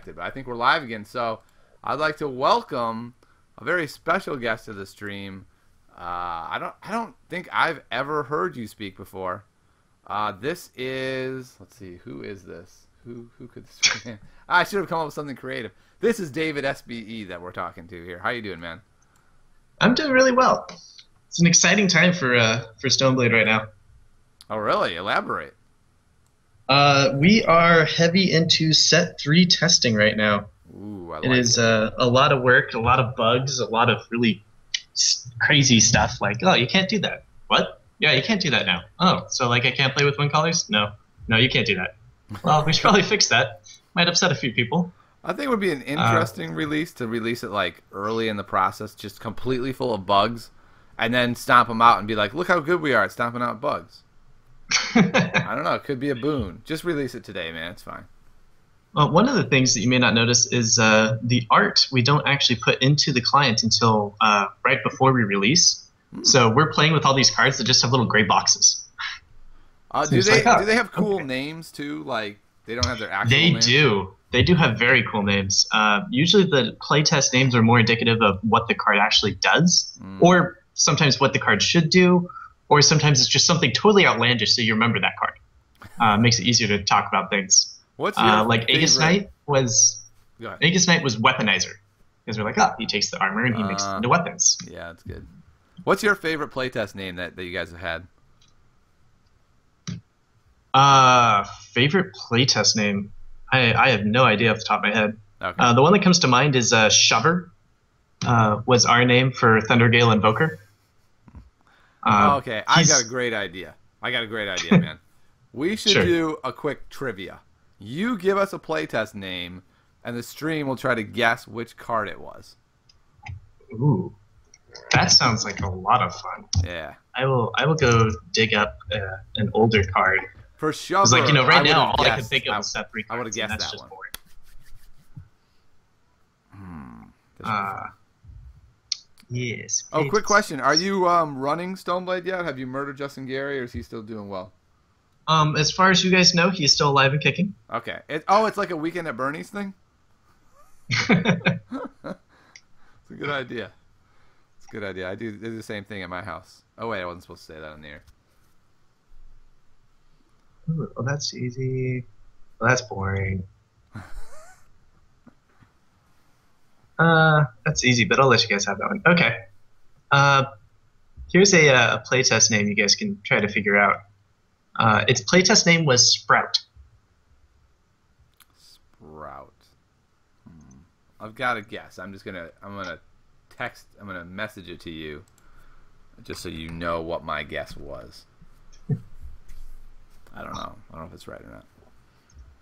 disconnected, but I think we're live again. So I'd like to welcome a very special guest to the stream. I don't think I've ever heard you speak before. This is, let's see, who is this? Who could this be? I should have come up with something creative. This is David SBE that we're talking to here. How you doing, man? I'm doing really well. It's an exciting time for Stoneblade right now. Oh, really? Elaborate. We are heavy into set 3 testing right now. Ooh, I like it is a lot of work, a lot of bugs, a lot of really crazy stuff like, oh, you can't do that. What? Yeah, you can't do that now. Oh, so like I can't play with win colors? No, you can't do that. Well, we should probably fix that. Might upset a few people. I think it would be an interesting release to release it like early in the process, just completely full of bugs, and then stomp them out and be like, look how good we are at stomping out bugs. I don't know. It could be a boon. Just release it today, man. It's fine. Well, one of the things that you may not notice is the art we don't actually put into the client until right before we release. So we're playing with all these cards that just have little gray boxes. Do they have cool names too? Like they don't have their actual names? They do have very cool names. Usually the playtest names are more indicative of what the card actually does, or sometimes what the card should do, or sometimes it's just something totally outlandish so you remember that card. Makes it easier to talk about things. What's your like favorite? Aegis Knight was weaponizer, because we're like, oh, he takes the armor and he makes it into weapons. Yeah, that's good. What's your favorite playtest name that you guys have had? Favorite playtest name? I have no idea off the top of my head. Okay. The one that comes to mind is Shover. Was our name for Thundergale Invoker. Okay, I got a great idea. Man. We should do a quick trivia. You give us a playtest name, and the stream will try to guess which card it was. Ooh, that sounds like a lot of fun. Yeah. I will go dig up an older card. For sure. Because, like, right now, all I can think of is set 3 cards. I would have guessed that one. Yes. Oh, quick question. Are you running Stoneblade yet? Have you murdered Justin Gary, or is he still doing well? As far as you guys know, he's still alive and kicking. Okay. It's like a Weekend at Bernie's thing? It's a good idea. It's a good idea. I do the same thing at my house. Oh, wait. I wasn't supposed to say that on the air. Ooh, well, that's easy. Well, that's boring. That's easy, but I'll let you guys have that one. Okay. Here's a playtest name you guys can try to figure out. Its playtest name was Sprout. Sprout. I've got a guess. I'm gonna message it to you, just so you know what my guess was. I don't know if it's right or not.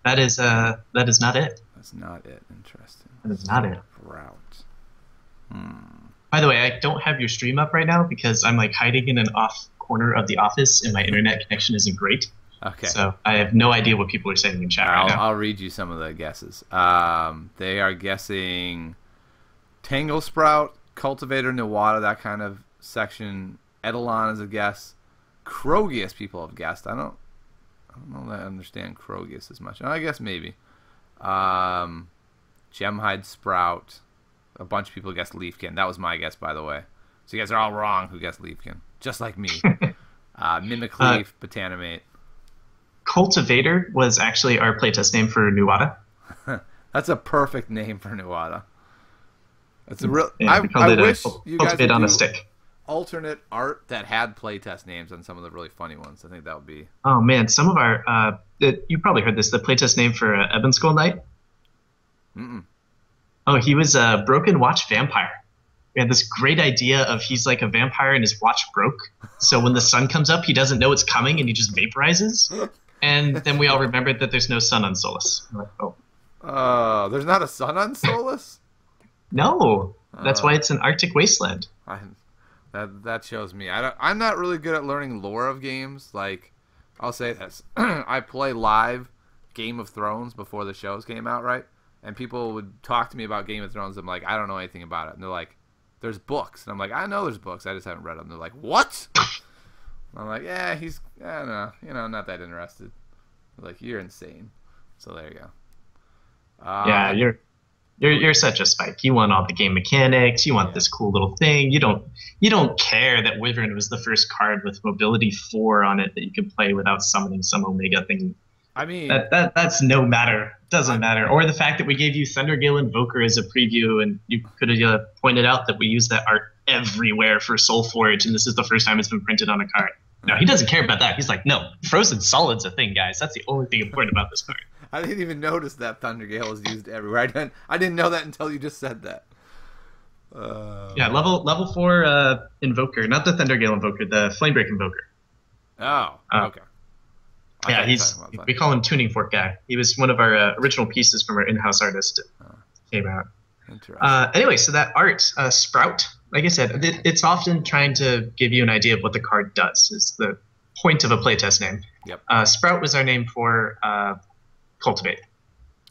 That is not it. That's not it. Interesting. That is not it. Sprout. By the way, I don't have your stream up right now because I'm like hiding in an off corner of the office and my internet connection isn't great. Okay. So I have no idea what people are saying in chat right now. I'll read you some of the guesses. They are guessing Tangle Sprout, Cultivator, Nawada, that kind of section. Eidolon is a guess. Krogius people have guessed. I don't know that I understand Krogius as much. I guess maybe. Gemhide Sprout. A bunch of people guessed Leafkin. That was my guess, by the way. So you guys are all wrong who guessed Leafkin. Just like me. Mimicleaf, Botanimate. Cultivator was actually our playtest name for Nuwada. That's a perfect name for Nuwada. That's a real. Yeah, I wish you guys Cultivate would on do a stick. alternate art that had playtest names on some of the really funny ones. I think that would be. Oh man, some of our you probably heard this. The playtest name for Ebon Skull Knight. Oh, he was a Broken Watch Vampire. We had this great idea of he's like a vampire and his watch broke. So when the sun comes up, he doesn't know it's coming and he just vaporizes. And then we all remembered that there's no sun on Solus. We're like, oh. There's not a sun on Solus? No. That's why it's an Arctic wasteland. That shows me. I'm not really good at learning lore of games. Like, I'll say this. I play live Game of Thrones before the shows came out, right? And people would talk to me about Game of Thrones. I'm like, I don't know anything about it. And they're like, there's books. And I'm like, I know there's books. I just haven't read them. They're like, what? I'm like, yeah, I don't know. Not that interested. They're like, you're insane. So there you go. Yeah, Uh, you're such a Spike. You want all the game mechanics. You want yeah. this cool little thing. You don't care that Wyvern was the first card with mobility 4 on it that you could play without summoning some Omega thing. I mean, That's no matter. I, Doesn't matter. Or the fact that we gave you Thundergale Invoker as a preview, and you could have pointed out that we use that art everywhere for Soulforge, and this is the first time it's been printed on a card. No, he doesn't care about that. He's like, no, Frozen Solid's a thing, guys. That's the only thing important about this card. I didn't even notice that Thundergale was used everywhere. I didn't know that until you just said that. Yeah, level 4 Invoker, not the Thundergale Invoker, the Flamebreak Invoker. Oh, okay. Yeah, we call him Tuning Fork Guy. He was one of our original pieces from our in-house artist. Came out. Interesting. Anyway, so that art, Sprout, like I said, it's often trying to give you an idea of what the card does. Is the point of a playtest name. Yep. Sprout was our name for Cultivate.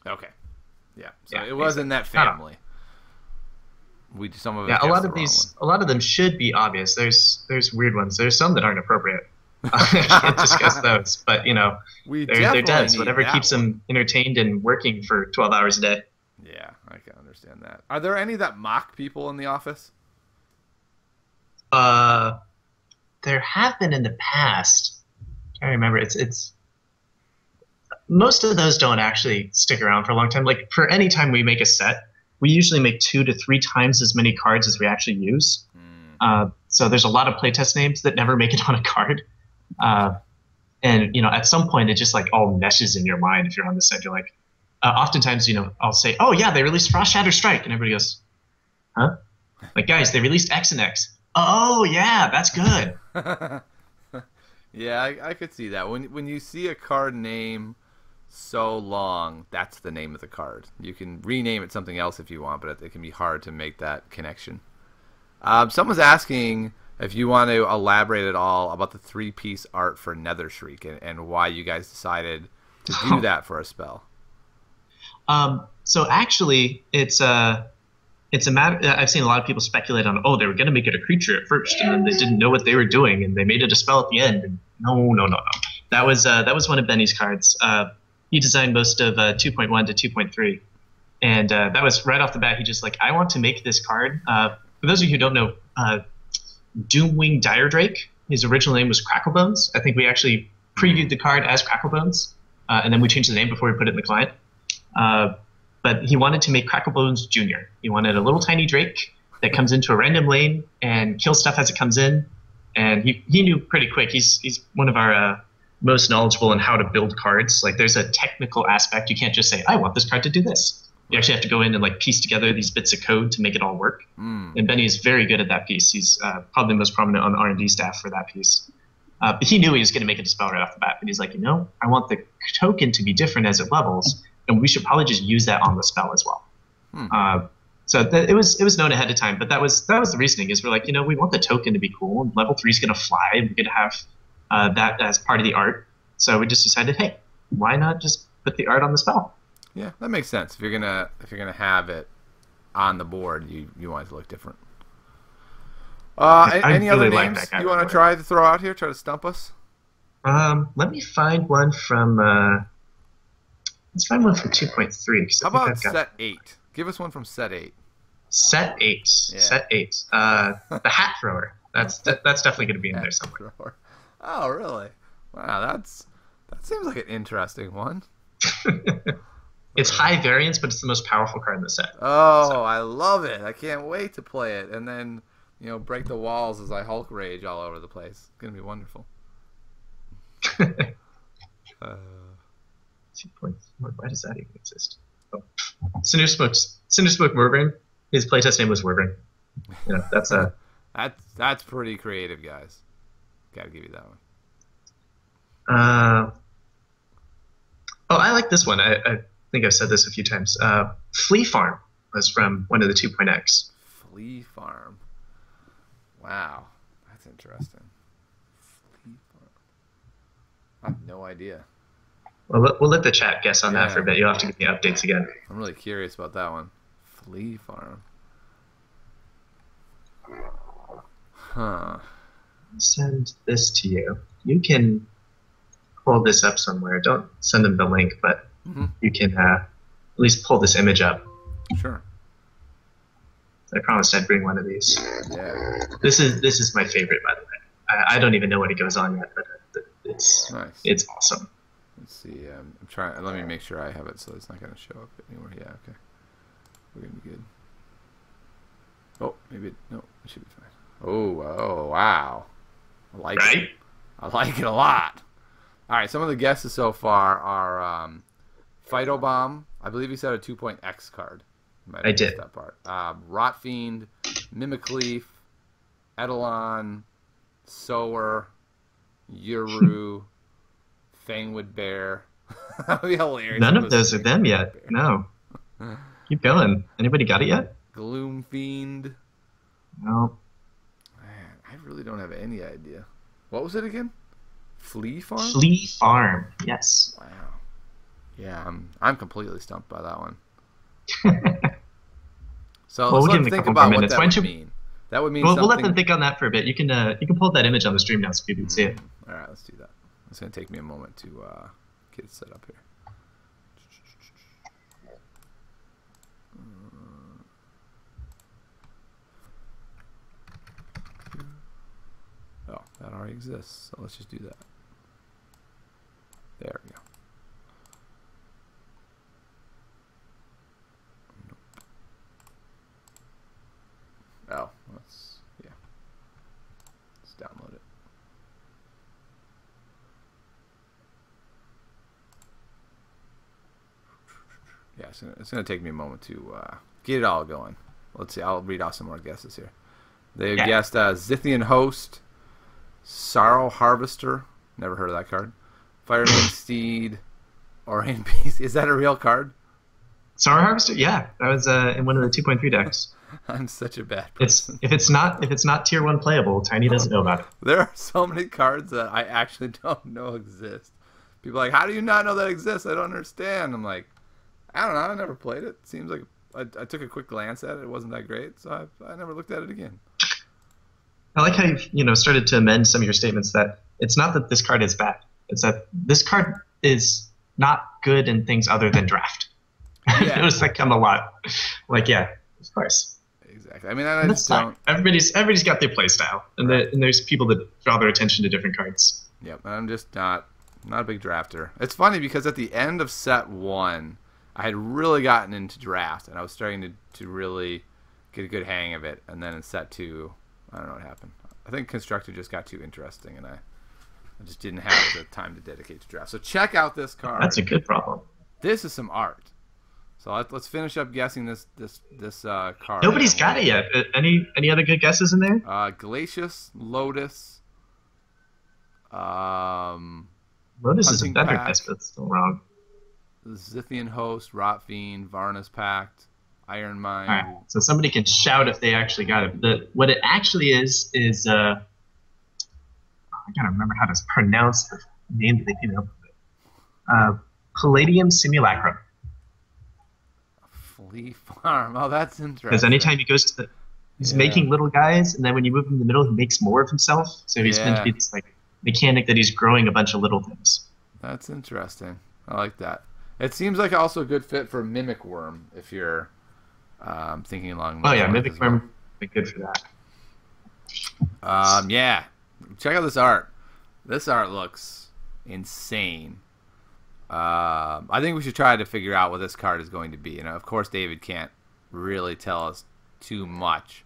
Okay. Yeah. So Yeah, it was in that family. Some of it. Yeah, a lot of them should be obvious. There's weird ones. There's some that aren't appropriate. I can't discuss those, but they're devs. Whatever keeps them entertained and working for 12 hours a day. Yeah, I can understand that. Are there any that mock people in the office? There have been in the past. I remember. It's most of those don't actually stick around for a long time. Like for any time we make a set, we usually make 2 to 3 times as many cards as we actually use. So there's a lot of playtest names that never make it on a card. And at some point it just like all meshes in your mind. If you're on the set, you're like, oftentimes, I'll say, oh yeah, they released Frost Shatter Strike. And everybody goes, huh? Like, guys, they released X and X. Oh yeah, that's good. Yeah, I could see that. When you see a card name so long, that's the name of the card. You can rename it something else if you want, but it can be hard to make that connection. Someone's asking if you want to elaborate at all about the 3-piece art for Nether Shriek and why you guys decided to do that for a spell. So actually, it's a matter. I've seen a lot of people speculate on, they were going to make it a creature at first, and then they didn't know what they were doing, and they made it a spell at the end. And no. That was one of Benny's cards. He designed most of 2.1 to 2.3, and that was right off the bat. He just I want to make this card. For those of you who don't know, Doomwing Dire Drake, his original name was Cracklebones. I think we actually previewed the card as Cracklebones, and then we changed the name before we put it in the client. But he wanted to make Cracklebones Jr. He wanted a little tiny Drake that comes into a random lane and kills stuff as it comes in. And he knew pretty quick. He's one of our most knowledgeable in how to build cards. Like there's a technical aspect. You can't just say, I want this card to do this. You actually have to go in and piece together these bits of code to make it all work. And Benny is very good at that piece. He's probably the most prominent on the R&D staff for that piece. But he knew he was going to make it a spell right off the bat. And he's like, I want the token to be different as it levels, and we should probably just use that on the spell as well. So it was known ahead of time, but that was the reasoning. Is we're like, we want the token to be cool. And level 3 is going to fly. We're going to have that as part of the art. So we just decided, hey, why not just put the art on the spell? Yeah, that makes sense. If you're gonna have it on the board, you want it to look different. Any other names you want to try to throw out here? Try to stump us. Let me find one from. Let's find one from 2.3. How about set 8? Give us one from set 8. Set 8. Yeah. Set 8. The Hat Thrower. That's definitely going to be in there somewhere. Thrower. Oh, really? Wow, that seems like an interesting one. It's high variance, but it's the most powerful card in the set. Oh, so. I love it. I can't wait to play it. And then, break the walls as I Hulk rage all over the place. It's going to be wonderful. 2.4. Why does that even exist? Oh. Cindersmoke Wyvern. His playtest name was Wyvern. That's a... That's pretty creative, guys. Gotta give you that one. I like this one. I think I've said this a few times. Flea Farm was from one of the 2.x. Flea Farm. Wow, that's interesting. Flea Farm. I have no idea. Well, we'll let the chat guess on that for a bit. You'll have to give me updates again. I'm really curious about that one. Flea Farm. Huh. Send this to you. You can pull this up somewhere. Don't send them the link, but you can least pull this image up. Sure. I promised I'd bring one of these. Yeah. This is my favorite, by the way. I don't even know what it goes on yet, but it's Nice. It's awesome. Let's see. I'm trying. Let me make sure I have it so it's not going to show up anywhere. Yeah. Okay. We're gonna be good. Oh, maybe no. It should be fine. Oh, wow. I like it. I like it a lot. All right. Some of the guesses so far are Phytobomb. I believe he said a 2-X card. I did. That part. Rotfiend, Mimicleaf, Eidolon, Sower, Uru, Fangwood Bear. That would be hilarious. None of those are them yet. Bear. No. Keep going. Anybody got it yet? Gloomfiend. No. Man, I really don't have any idea. What was it again? Flea Farm? Flea Farm. Yes. Wow. Yeah, I'm completely stumped by that one. So well, let's think about what that would mean. That would mean well, something... we'll let them think on that for a bit. You can pull up that image on the stream now so people can see it. All right, let's do that. It's going to take me a moment to get it set up here. Oh, that already exists, so let's just do that. There we go. Oh, let's download it. Yeah, it's gonna take me a moment to get it all going. Let's see. I'll read off some more guesses here. They guessed Zithian Host, Sorrow Harvester. Never heard of that card. Fireman Steed, Orion Beast. Is that a real card? Sorrow Harvester? Yeah, that was in one of the 2.3 decks. I'm such a bad person. If it's not tier 1 playable, Tiny doesn't know about it. There are so many cards that I actually don't know exist. People are like, how do you not know that exists? I don't understand. I'm like, I don't know. I never played it. Seems like I took a quick glance at it. It wasn't that great, so I never looked at it again. I like how you've started to amend some of your statements that it's not that this card is bad. It's that this card is not good in things other than draft. Yeah. Notice that come a lot. Like, yeah, of course. Exactly. I mean, I just don't. Everybody's got their play style, and, and there's people that draw their attention to different cards. Yep, I'm just not a big drafter. It's funny because at the end of set 1, I had really gotten into draft, and I was starting to really get a good hang of it. And then in set 2, I don't know what happened. I think Constructor just got too interesting, and I just didn't have the time to dedicate to draft. So check out this card. That's a good problem. This is some art. So let's finish up guessing this card. Nobody's got it yet. Any other good guesses in there? Glacius, Lotus. Lotus is a Hunting better Pack. guess, but it's still wrong. Zithian Host, Rotfiend, Varna's Pact, Iron Mind. All right, so somebody can shout if they actually got it. What it actually is I gotta remember how to pronounce the name that they came up with. Palladium Simulacrum. Flea Farm. Oh, that's interesting. Because anytime he goes to he's making little guys, and then when you move him in the middle, he makes more of himself. So he's meant to be this like mechanic that he's growing a bunch of little things. That's interesting. I like that. It seems like also a good fit for Mimic Worm if you're thinking along those lines. Mimic Worm would be good for that. Yeah. Check out this art. This art looks insane. I think we should try to figure out what this card is going to be. And of course, David can't really tell us too much.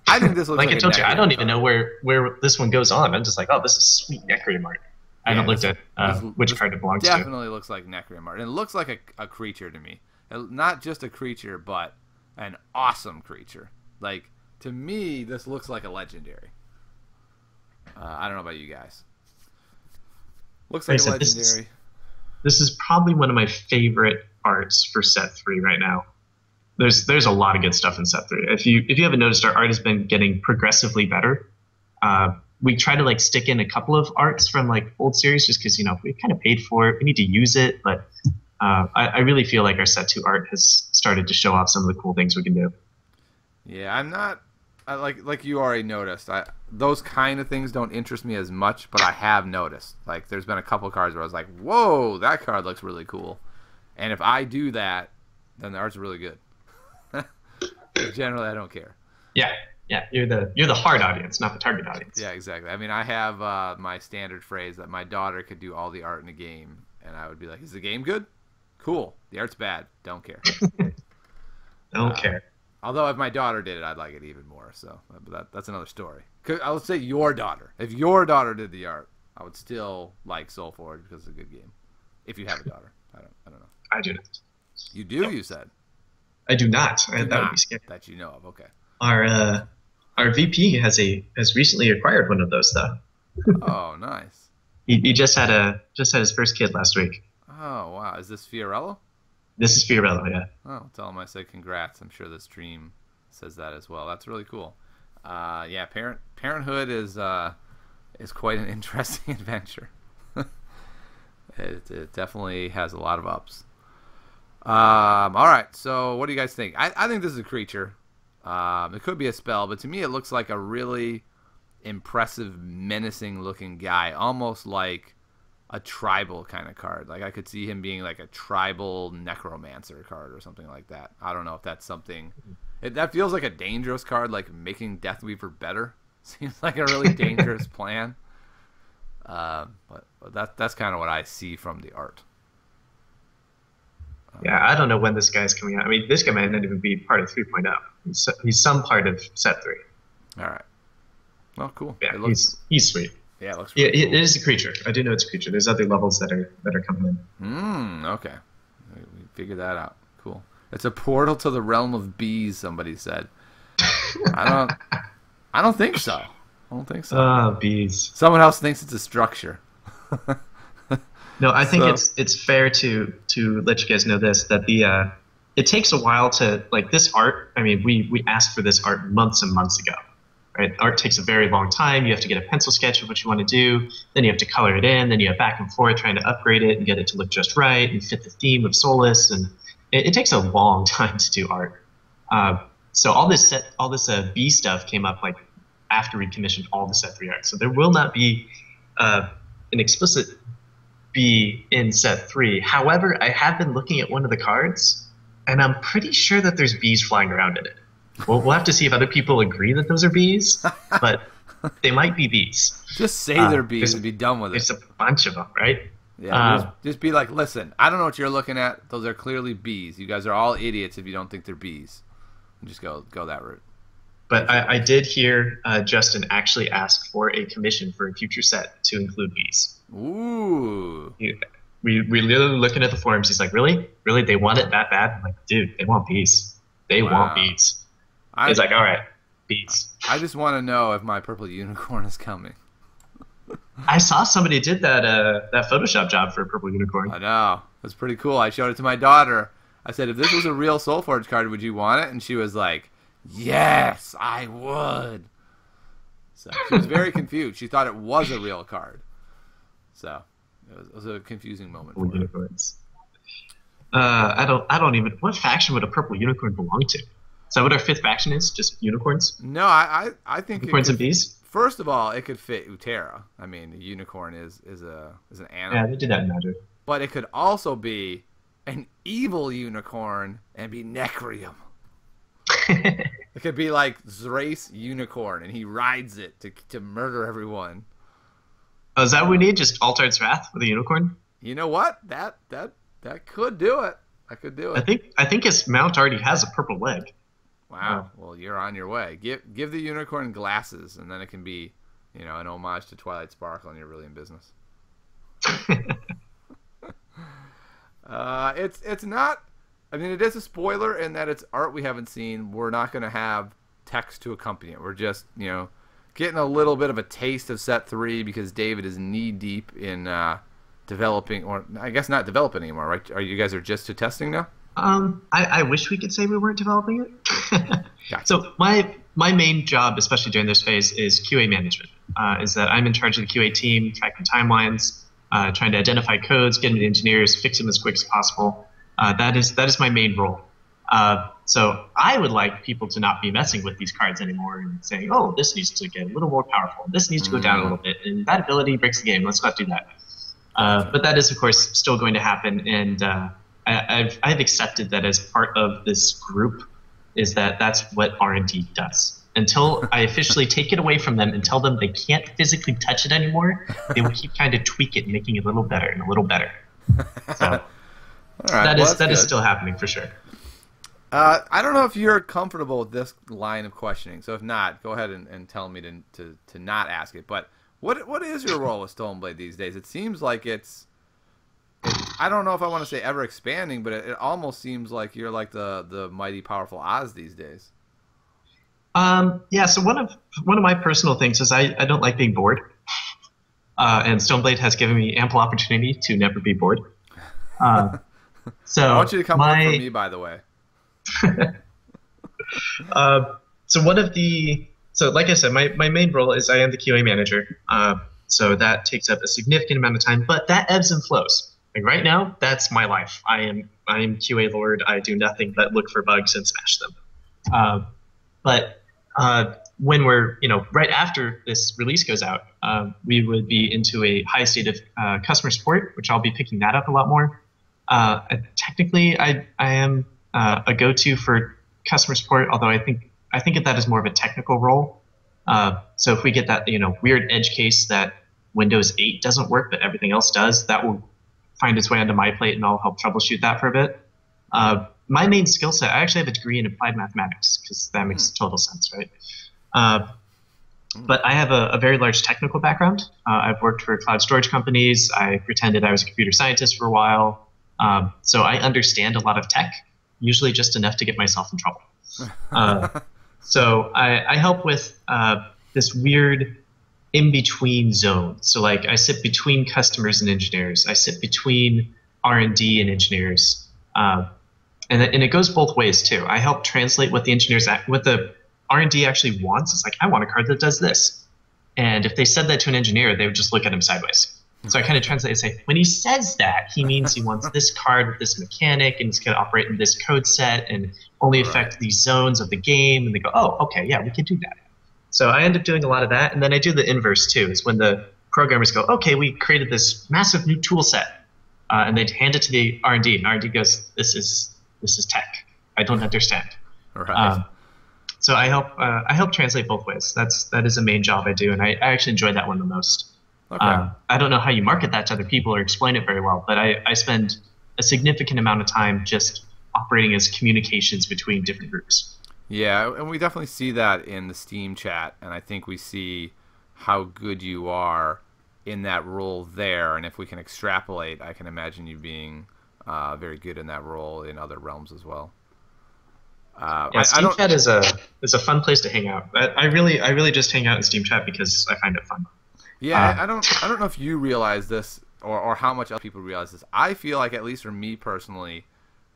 I think this looks like I told you, I don't even know where this one goes on. I'm just like, oh, this is sweet Necreum art. I haven't looked at which card it belongs to. Definitely looks like Necreum art. And it looks like a creature to me. Not just a creature, but an awesome creature. Like, to me, this looks like a legendary. I don't know about you guys. Looks like a legendary. This is probably one of my favorite arts for set 3 right now. There's a lot of good stuff in set 3. If you haven't noticed, our art has been getting progressively better. We try to stick in a couple of arts from old series just because we kind of paid for it. We need to use it, but I really feel like our set 2 art has started to show off some of the cool things we can do. Yeah, I'm not like you already noticed. Those kind of things don't interest me as much, but I have noticed. There's been a couple cards where I was like, "Whoa, that card looks really cool," and if I do that, then the art's really good. Generally, I don't care. Yeah, yeah. You're the hard audience, not the target audience. Yeah, exactly. I mean, I have my standard phrase that my daughter could do all the art in a game, and I would be like, "Is the game good? Cool. The art's bad. Don't care." Don't care. Although if my daughter did it, I'd like it even more. So that's another story. I would say your daughter. If your daughter did the art, I would still like Soul Forge because it's a good game. If you have a daughter, I don't know. I do not. You do, you said. I do not. That would be scary. That you know of. Okay. Our VP has recently acquired one of those though. Oh, nice. He just had his first kid last week. Oh wow, is this Fiorello? This is Fiorello, yeah. Oh, tell him I said congrats. I'm sure the stream says that as well. That's really cool. Yeah, parenthood is quite an interesting adventure. It definitely has a lot of ups. All right, so what do you guys think? I think this is a creature. It could be a spell, but to me it looks like a really impressive, menacing-looking guy, almost like a tribal kind of card. Like I could see him being like a tribal necromancer card or something like that. I don't know if that's something. That feels like a dangerous card, like making Deathweaver better. Seems like a really dangerous plan. But that's kind of what I see from the art. Yeah, I don't know when this guy's coming out. I mean, this guy might not even be part of 3.0. He's some part of set 3. All right. Well, cool. Yeah, he's sweet. Yeah, it looks really cool. It is a creature. I do know it's a creature. There's other levels that are coming in. Okay. We figured that out. Cool. It's a portal to the realm of bees, somebody said. I don't think so. I don't think so. Oh, bees. Someone else thinks it's a structure. No, I think it's fair to let you guys know this, that it takes a while to, like, this art. I mean, we asked for this art months and months ago, right? Art takes a very long time. You have to get a pencil sketch of what you want to do. Then you have to color it in. Then you have back and forth trying to upgrade it and get it to look just right and fit the theme of Solus. And it takes a long time to do art. So all this bee stuff came up like after we commissioned all the set 3 art. So there will not be an explicit be in set 3. However, I have been looking at one of the cards, and I'm pretty sure that there's bees flying around in it. We'll have to see if other people agree that those are bees, but they might be bees. Just say they're bees and be done with it. There's a bunch of them, right? Yeah, just be like, listen, I don't know what you're looking at. Those are clearly bees. You guys are all idiots if you don't think they're bees. And just go that route. But I did hear Justin actually ask for a commission for a future set to include bees. Ooh. We literally looking at the forums. He's like, really? Really? They want it that bad? I'm like, dude, they want bees. They want bees. He's like, all right, bees. I just want to know if my purple unicorn is coming. I saw somebody did that Photoshop job for a purple unicorn. I know. That's pretty cool. I showed it to my daughter. I said, if this was a real Soulforge card, would you want it? And she was like, yes, I would. So she was very confused. She thought it was a real card. So it was a confusing moment for her. Unicorns. I don't even. What faction would a purple unicorn belong to? Is that what our 5th faction is? Just unicorns? No, I think unicorns and bees. First of all, it could fit Utera. I mean, a unicorn is an animal. Yeah, they did that in Magic. But it could also be an evil unicorn and be Necrium. It could be like Zrace Unicorn, and he rides it to murder everyone. Oh, is that what we need? Just Altar's Wrath with a unicorn? You know what? That could do it. I could do it. I think his mount already has a purple leg. Wow. Well, you're on your way. Give the unicorn glasses, and then it can be, an homage to Twilight Sparkle, and you're really in business. It's not. I mean, it is a spoiler in that it's art we haven't seen. We're not going to have text to accompany it. We're just, getting a little bit of a taste of set 3 because David is knee deep in developing, or I guess not developing anymore, right? Are you guys just to testing now? I wish we could say we weren't developing it. Gotcha. So my main job, especially during this phase, is QA management. Is that I'm in charge of the QA team, tracking timelines, trying to identify codes, getting the engineers, fix them as quick as possible. That is my main role. So I would like people to not be messing with these cards anymore and saying, oh, this needs to get a little more powerful. This needs to go down a little bit. And that ability breaks the game. Let's not do that. But that is, of course, still going to happen. And I've accepted that as part of this group is that that's what R&D does. Until I officially take it away from them and tell them they can't physically touch it anymore, they will keep trying to tweak it, making it a little better and a little better. So All right, that is still happening for sure. I don't know if you're comfortable with this line of questioning. So if not, go ahead and tell me to not ask it. But what is your role with Stoneblade these days? It seems like I don't know if I want to say ever expanding, but it almost seems like you're like the mighty powerful Oz these days. Yeah. So one of my personal things is I don't like being bored, and Stoneblade has given me ample opportunity to never be bored. So I want you to come work for me, by the way. So like I said, my main role is I am the QA manager. So that takes up a significant amount of time, but that ebbs and flows. Like right now, that's my life. I am QA Lord. I do nothing but look for bugs and smash them. But when we're right after this release goes out, we would be into a high state of customer support, which I'll be picking that up a lot more. Technically, I am a go-to for customer support, although I think of that as more of a technical role. So if we get that weird edge case that Windows 8 doesn't work but everything else does, that will find its way onto my plate, and I'll help troubleshoot that for a bit. My main skill set, I actually have a degree in applied mathematics because that makes total sense, right? But I have a very large technical background. I've worked for cloud storage companies. I pretended I was a computer scientist for a while. So I understand a lot of tech, usually just enough to get myself in trouble. So I help with this weird in-between zone. So like I sit between customers and engineers. I sit between R&D and engineers. And it goes both ways too. I help translate what the R&D actually wants. It's like, I want a card that does this. And if they said that to an engineer, they would just look at him sideways. So I kind of translate and say, when he says that, he means he wants this card with this mechanic, and it's going to operate in this code set and only affect these zones of the game. And they go, oh, okay, yeah, we can do that. So I end up doing a lot of that. And then I do the inverse too, is when the programmers go, okay, we created this massive new tool set. And they hand it to the R&D, and R&D goes, this is tech. I don't understand. Right. So I help translate both ways. That is a main job I do, and I actually enjoy that one the most. Okay. I don't know how you market that to other people or explain it very well, but I spend a significant amount of time just operating as communications between different groups. Yeah, and we definitely see that in the Steam chat, and I think we see how good you are in that role there. And if we can extrapolate, I can imagine you being very good in that role in other realms as well. Steam chat is a fun place to hang out. I really just hang out in Steam chat because I find it fun. Yeah, I don't know if you realize this or how much other people realize this. I feel like, at least for me personally,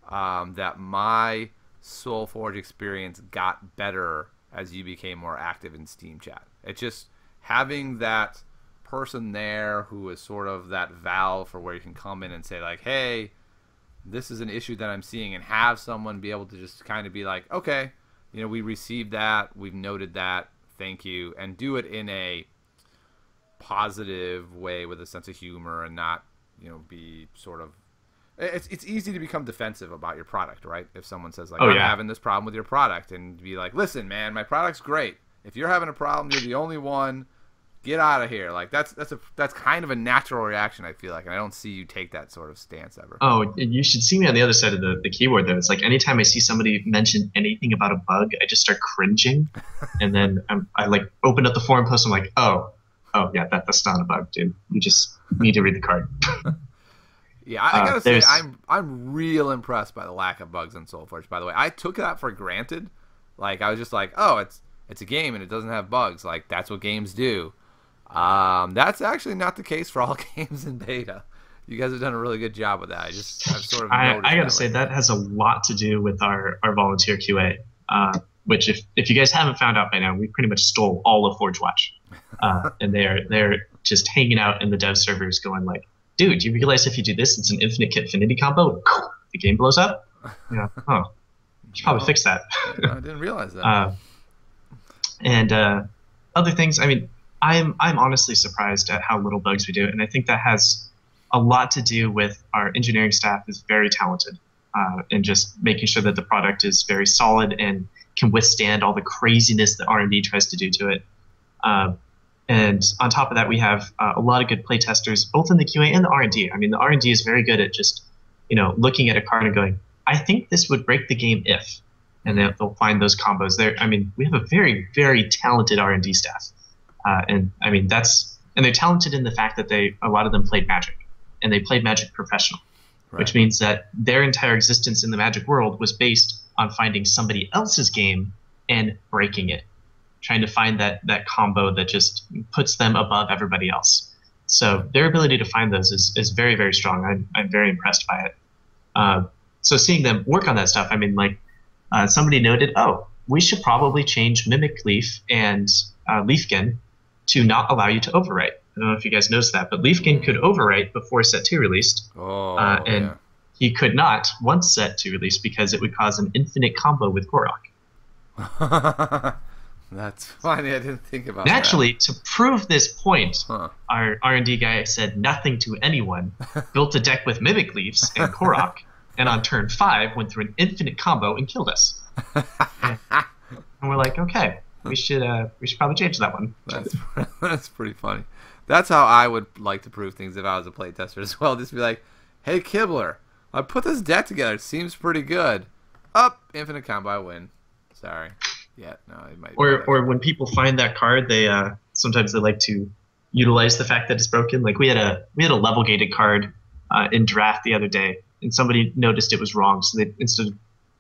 that my SoulForge experience got better as you became more active in Steam chat. It's just having that person there who is sort of that valve for where you can come in and say like, hey, this is an issue that I'm seeing, and have someone be able to just kind of be like, okay, we received that, we've noted that, thank you, and do it in a positive way with a sense of humor, and not be sort of, it's easy to become defensive about your product, right? If someone says like, I'm having this problem with your product, and be like, listen man, my product's great, if you're having a problem, you're the only one, get out of here. Like that's kind of a natural reaction, I feel like, and I don't see you take that sort of stance ever. Oh, you should see me on the other side of the keyboard though. It's like anytime I see somebody mention anything about a bug, I just start cringing, and then I like open up the forum post. I'm like, oh yeah, that's not a bug, dude. You just need to read the card. Yeah, I gotta say, I'm real impressed by the lack of bugs in SoulForge. By the way, I took that for granted. Like I was just like, oh, it's a game and it doesn't have bugs. Like that's what games do. That's actually not the case for all games in beta. You guys have done a really good job with that. I've sort of noticed I gotta say that has a lot to do with our volunteer QA, which if you guys haven't found out by now, we pretty much stole all of Forge Watch, and they're just hanging out in the dev servers going like, dude, do you realize if you do this, it's an infinite Kitfinity combo, the game blows up? You should probably fix that. I didn't realize that. And other things, I mean, I'm honestly surprised at how little bugs we do, and I think that has a lot to do with our engineering staff is very talented, and just making sure that the product is very solid and can withstand all the craziness that R&D tries to do to it. And on top of that, we have a lot of good play testers, both in the QA and the R&D. I mean, the R&D is very good at just, looking at a card and going, I think this would break the game if, and they'll find those combos there. I mean, we have a very, very talented R&D staff. And I mean, and they're talented in the fact that a lot of them played Magic, and they played Magic professional, right. Which means that their entire existence in the Magic world was based on finding somebody else's game and breaking it, trying to find that combo that just puts them above everybody else. So their ability to find those is very, very strong. I'm very impressed by it. So seeing them work on that stuff, I mean, like somebody noted, we should probably change Mimic Leaf and Leafkin to not allow you to overwrite. I don't know if you guys noticed that, but Leafkin could overwrite before Set 2 released. And he could not once Set 2 released because it would cause an infinite combo with Korok. That's funny. I didn't think about that. Naturally, to prove this point, our R&D guy said nothing to anyone, built a deck with Mimic Leafs and Korok, and on turn 5 went through an infinite combo and killed us. And we're like, okay, we should probably change that one. That's pretty funny. That's how I would like to prove things if I was a playtester as well. Just be like, hey, Kibler, I put this deck together. It seems pretty good. Infinite combo, I win. Sorry. Yeah, no, it might. Or when people find that card, they sometimes they like to utilize the fact that it's broken. Like we had a level gated card in draft the other day, and somebody noticed it was wrong, so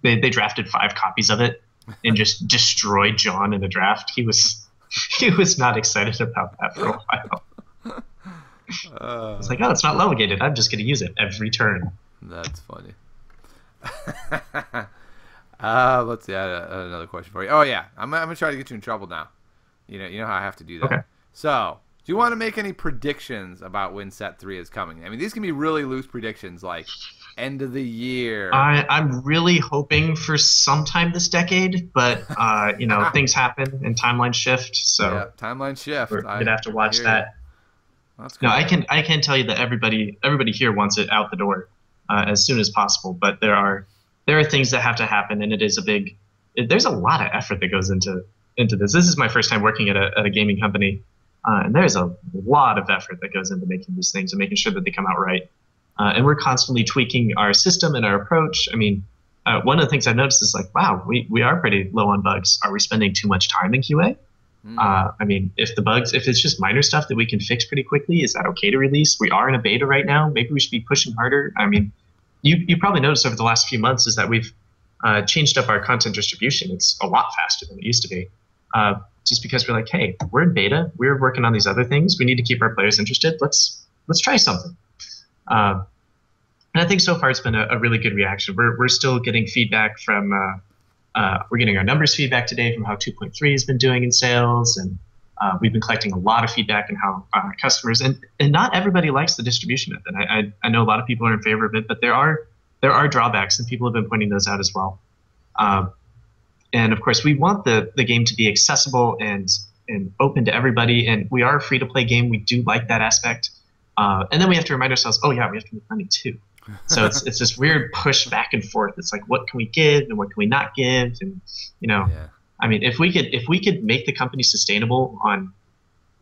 they drafted 5 copies of it and just destroyed John in a draft. He was not excited about that for a while. It's like, it's not level gated. I'm just going to use it every turn. That's funny. Let's see. I had another question for you. Oh yeah, I'm gonna try to get you in trouble now. You know how I have to do that. Okay. So, do you want to make any predictions about when Set 3 is coming? I mean, these can be really loose predictions, like end of the year. I'm really hoping for sometime this decade, but things happen and timelines shift. So yeah, timeline shift. We're gonna have to watch that. That's cool. No, I can tell you that everybody here wants it out the door as soon as possible, but there are things that have to happen, and there's a lot of effort that goes into this. This is my first time working at a gaming company, and there's a lot of effort that goes into making these things and making sure that they come out right. And we're constantly tweaking our system and our approach. I mean, one of the things I've noticed is like, wow, we are pretty low on bugs. Are we spending too much time in QA? I mean, if it's just minor stuff that we can fix pretty quickly, is that okay to release? We are in a beta right now. Maybe we should be pushing harder. I mean, you probably noticed over the last few months is that we've changed up our content distribution. It's a lot faster than it used to be. Just because we're like, hey, we're in beta. We're working on these other things. We need to keep our players interested. Let's try something. And I think so far it's been a really good reaction. We're still getting feedback from we're getting our numbers feedback today from how 2.3 has been doing in sales, and we've been collecting a lot of feedback on how customers and not everybody likes the distribution method. I know a lot of people are in favor of it, but there are drawbacks, and people have been pointing those out as well. And of course, we want the game to be accessible and open to everybody, and we are a free-to-play game. We do like that aspect. And then we have to remind ourselves, we have to make money too. So it's this weird push back and forth. It's like, what can we give and what can we not give? And Yeah. I mean, if we could make the company sustainable on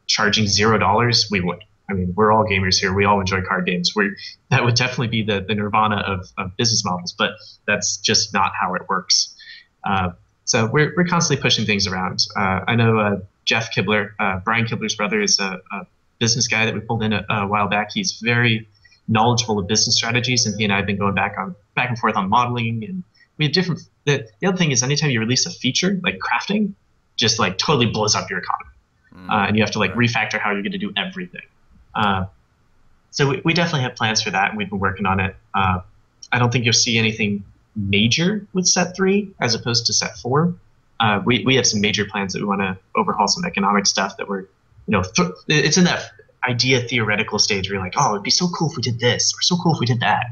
charging $0, we would. I mean, we're all gamers here. We all enjoy card games. That would definitely be the nirvana of business models, but that's just not how it works. So we're constantly pushing things around. I know Jeff Kibler, Brian Kibler's brother, is a business guy that we pulled in a while back. He's very knowledgeable of business strategies, and he and I have been going back and forth on modeling. And we have different. The other thing is, anytime you release a feature like crafting, just like totally blows up your economy, and you have to like refactor how you're going to do everything. So we definitely have plans for that, and we've been working on it. I don't think you'll see anything major with Set 3 as opposed to Set 4. We have some major plans that we want to overhaul some economic stuff that we're, it's in that idea theoretical stage where you're like, it'd be so cool if we did this, or so cool if we did that.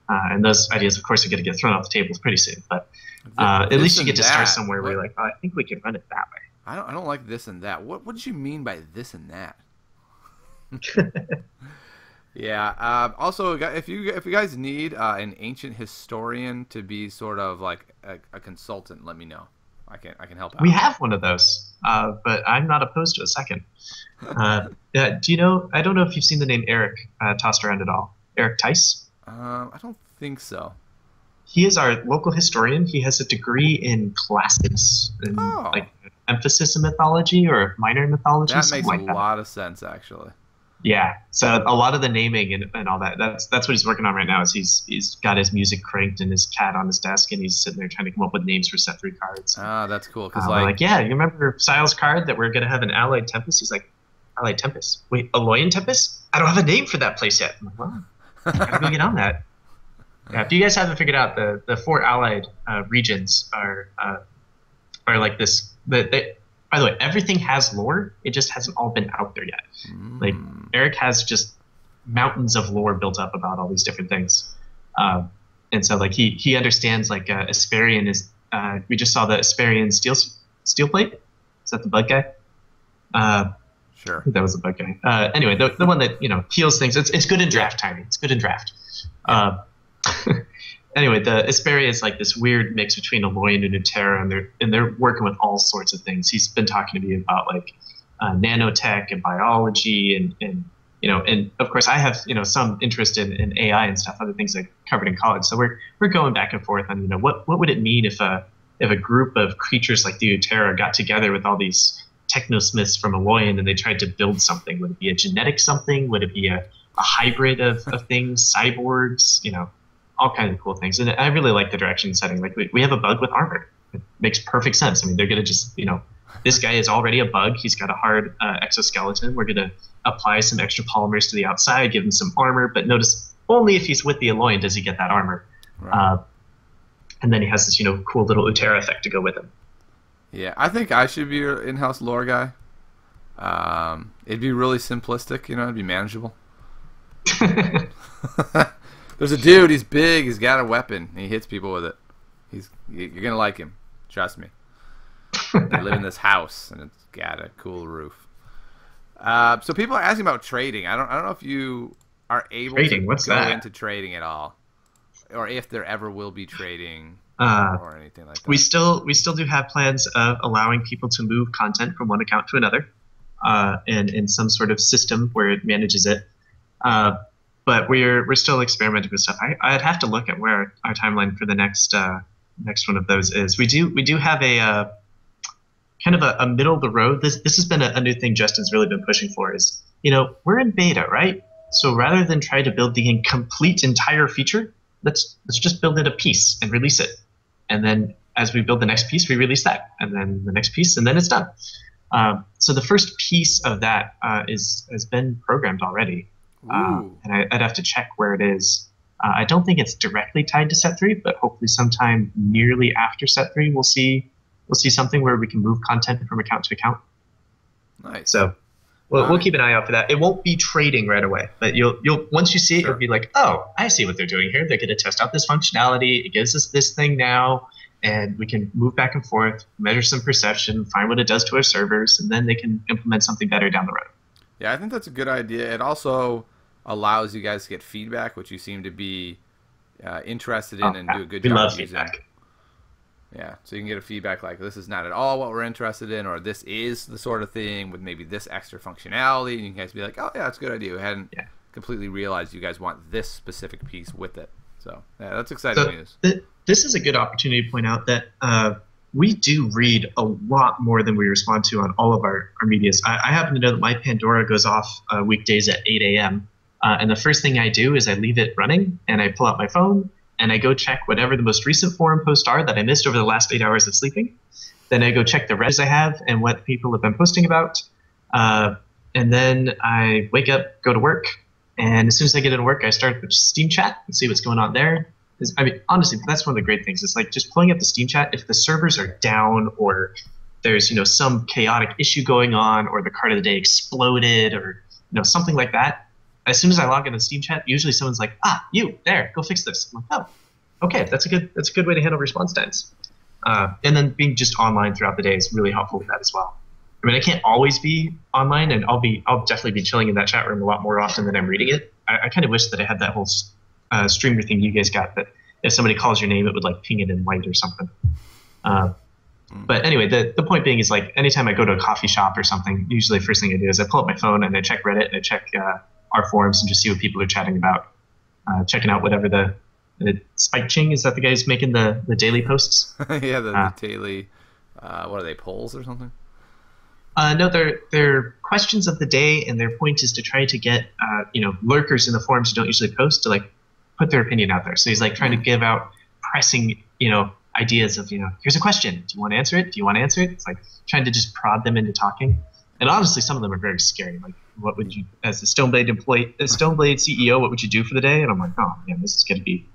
And those ideas, of course, are going to get thrown off the table pretty soon. But at least you get to start somewhere where you're like, I think we can run it that way. I don't like this and that. What did you mean by this and that? Yeah. Also, if you guys need an ancient historian to be sort of like a consultant, let me know. I can help We out. have one of those, but I'm not opposed to a second. Yeah, do you know? I don't know if you've seen the name Eric tossed around at all. Eric Tice. I don't think so. He is our local historian. He has a degree in classics and Oh, like emphasis in mythology or minor in mythology, that something makes a like that. lot of sense, actually. Yeah. So a lot of the naming and all that. That's what he's working on right now. Is he's got his music cranked and his cat on his desk, and he's sitting there trying to come up with names for set 3 cards. Ah, that's cool. Cause We're like, like, yeah, you remember Sile's card that we're gonna have an Allied Tempest? He's like, Allied Tempest. Wait, Aloyan Tempest? I don't have a name for that place yet. I'm like, well, gotta go get on that. Yeah, if you guys haven't figured out, the 4 Allied regions are like this. By the way, everything has lore. It just hasn't all been out there yet. Like Eric has just mountains of lore built up about all these different things, and so like he understands like Asperian is. We just saw the Asperian Steelplate. Is that the bug guy? sure. That was the bug guy. Anyway, the one that heals things. It's good in draft timing. It's good in draft. Anyway, the Asperia is like this weird mix between Aloyan and Nuterra, and they're working with all sorts of things. He's been talking to me about like nanotech and biology, and of course I have some interest in AI and stuff, other things I covered in college. So we're going back and forth on what would it mean if a group of creatures like the Nuterra got together with all these technosmiths from Aloyan and they tried to build something. Would it be a genetic something? Would it be a hybrid of things, cyborgs, all kinds of cool things. And I really like the direction setting. Like we have a bug with armor. It makes perfect sense. I mean, they're going to just, this guy is already a bug. He's got a hard exoskeleton. We're going to apply some extra polymers to the outside, give him some armor. But notice only if he's with the Aloyan does he get that armor. Right. And then he has this, cool little Utera effect to go with him. Yeah, I think I should be your in-house lore guy. It'd be really simplistic, it'd be manageable. There's a dude, he's big, he's got a weapon, and he hits people with it. You're gonna like him, trust me. They live in this house, and it's got a cool roof. So people are asking about trading. I don't know if you are able Trading, to what's go that? into trading at all, or if there ever will be trading or anything like that. We still do have plans of allowing people to move content from one account to another, and in some sort of system where it manages it. But we're still experimenting with stuff. I'd have to look at where our timeline for the next one of those is. We do have a kind of a middle of the road. This has been a new thing Justin's really been pushing for. Is we're in beta, right? So rather than try to build the incomplete entire feature, let's just build it a piece and release it. And then as we build the next piece, we release that, and then the next piece, and then it's done. So the first piece of that has been programmed already. And I'd have to check where it is. I don't think it's directly tied to set 3, but hopefully sometime nearly after set 3 we'll see something where we can move content from account to account. Nice. So we'll keep an eye out for that. It won't be trading right away, but you'll once you see it, Sure. You'll be like, oh, I see what they're doing here. They're going to test out this functionality. It gives us this thing now, and we can move back and forth, measure some perception, find what it does to our servers, and then they can implement something better down the road. Yeah, I think that's a good idea. It also allows you guys to get feedback, which you seem to be interested in and do a good we job love using. feedback. Yeah, so you can get a feedback like, this is not at all what we're interested in, or this is the sort of thing with maybe this extra functionality, and you guys be like, oh yeah, that's a good idea. We hadn't completely realized you guys want this specific piece with it. So yeah, that's exciting news. This is a good opportunity to point out that we do read a lot more than we respond to on all of our medias. I happen to know that my Pandora goes off weekdays at 8 a.m. And the first thing I do is I leave it running, and I pull out my phone, and I go check whatever the most recent forum posts are that I missed over the last 8 hours of sleeping. Then I go check the res I have and what people have been posting about. And then I wake up, go to work, and as soon as I get into work, I start with Steam chat and see what's going on there. I mean, honestly, that's one of the great things. It's like just pulling up the Steam chat. If the servers are down, or there's some chaotic issue going on, or the card of the day exploded, or something like that, as soon as I log into Steam chat, usually someone's like, you there, go fix this. I'm like, oh, okay, that's a good way to handle response times. And then being just online throughout the day is really helpful with that as well. I mean, I can't always be online, and I'll definitely be chilling in that chat room a lot more often than I'm reading it. I kind of wish that I had that whole streamer thing you guys got, that if somebody calls your name, it would like ping it in white or something. But anyway, the point being is, like, anytime I go to a coffee shop or something, usually the first thing I do is I pull up my phone and I check Reddit and I check our forums and just see what people are chatting about. Checking out whatever the Spike Ching, is that the guy who's making the daily posts? Yeah, the daily, what are they, polls or something? No, they're questions of the day, and their point is to try to get lurkers in the forums who don't usually post to like put their opinion out there. So he's like trying to give out pressing ideas of here's a question. Do you want to answer it? Do you want to answer it? It's like trying to just prod them into talking. And honestly, some of them are very scary. Like, what would you, as a Stoneblade employee, a Stoneblade CEO, what would you do for the day? And I'm like, oh man, this is gonna be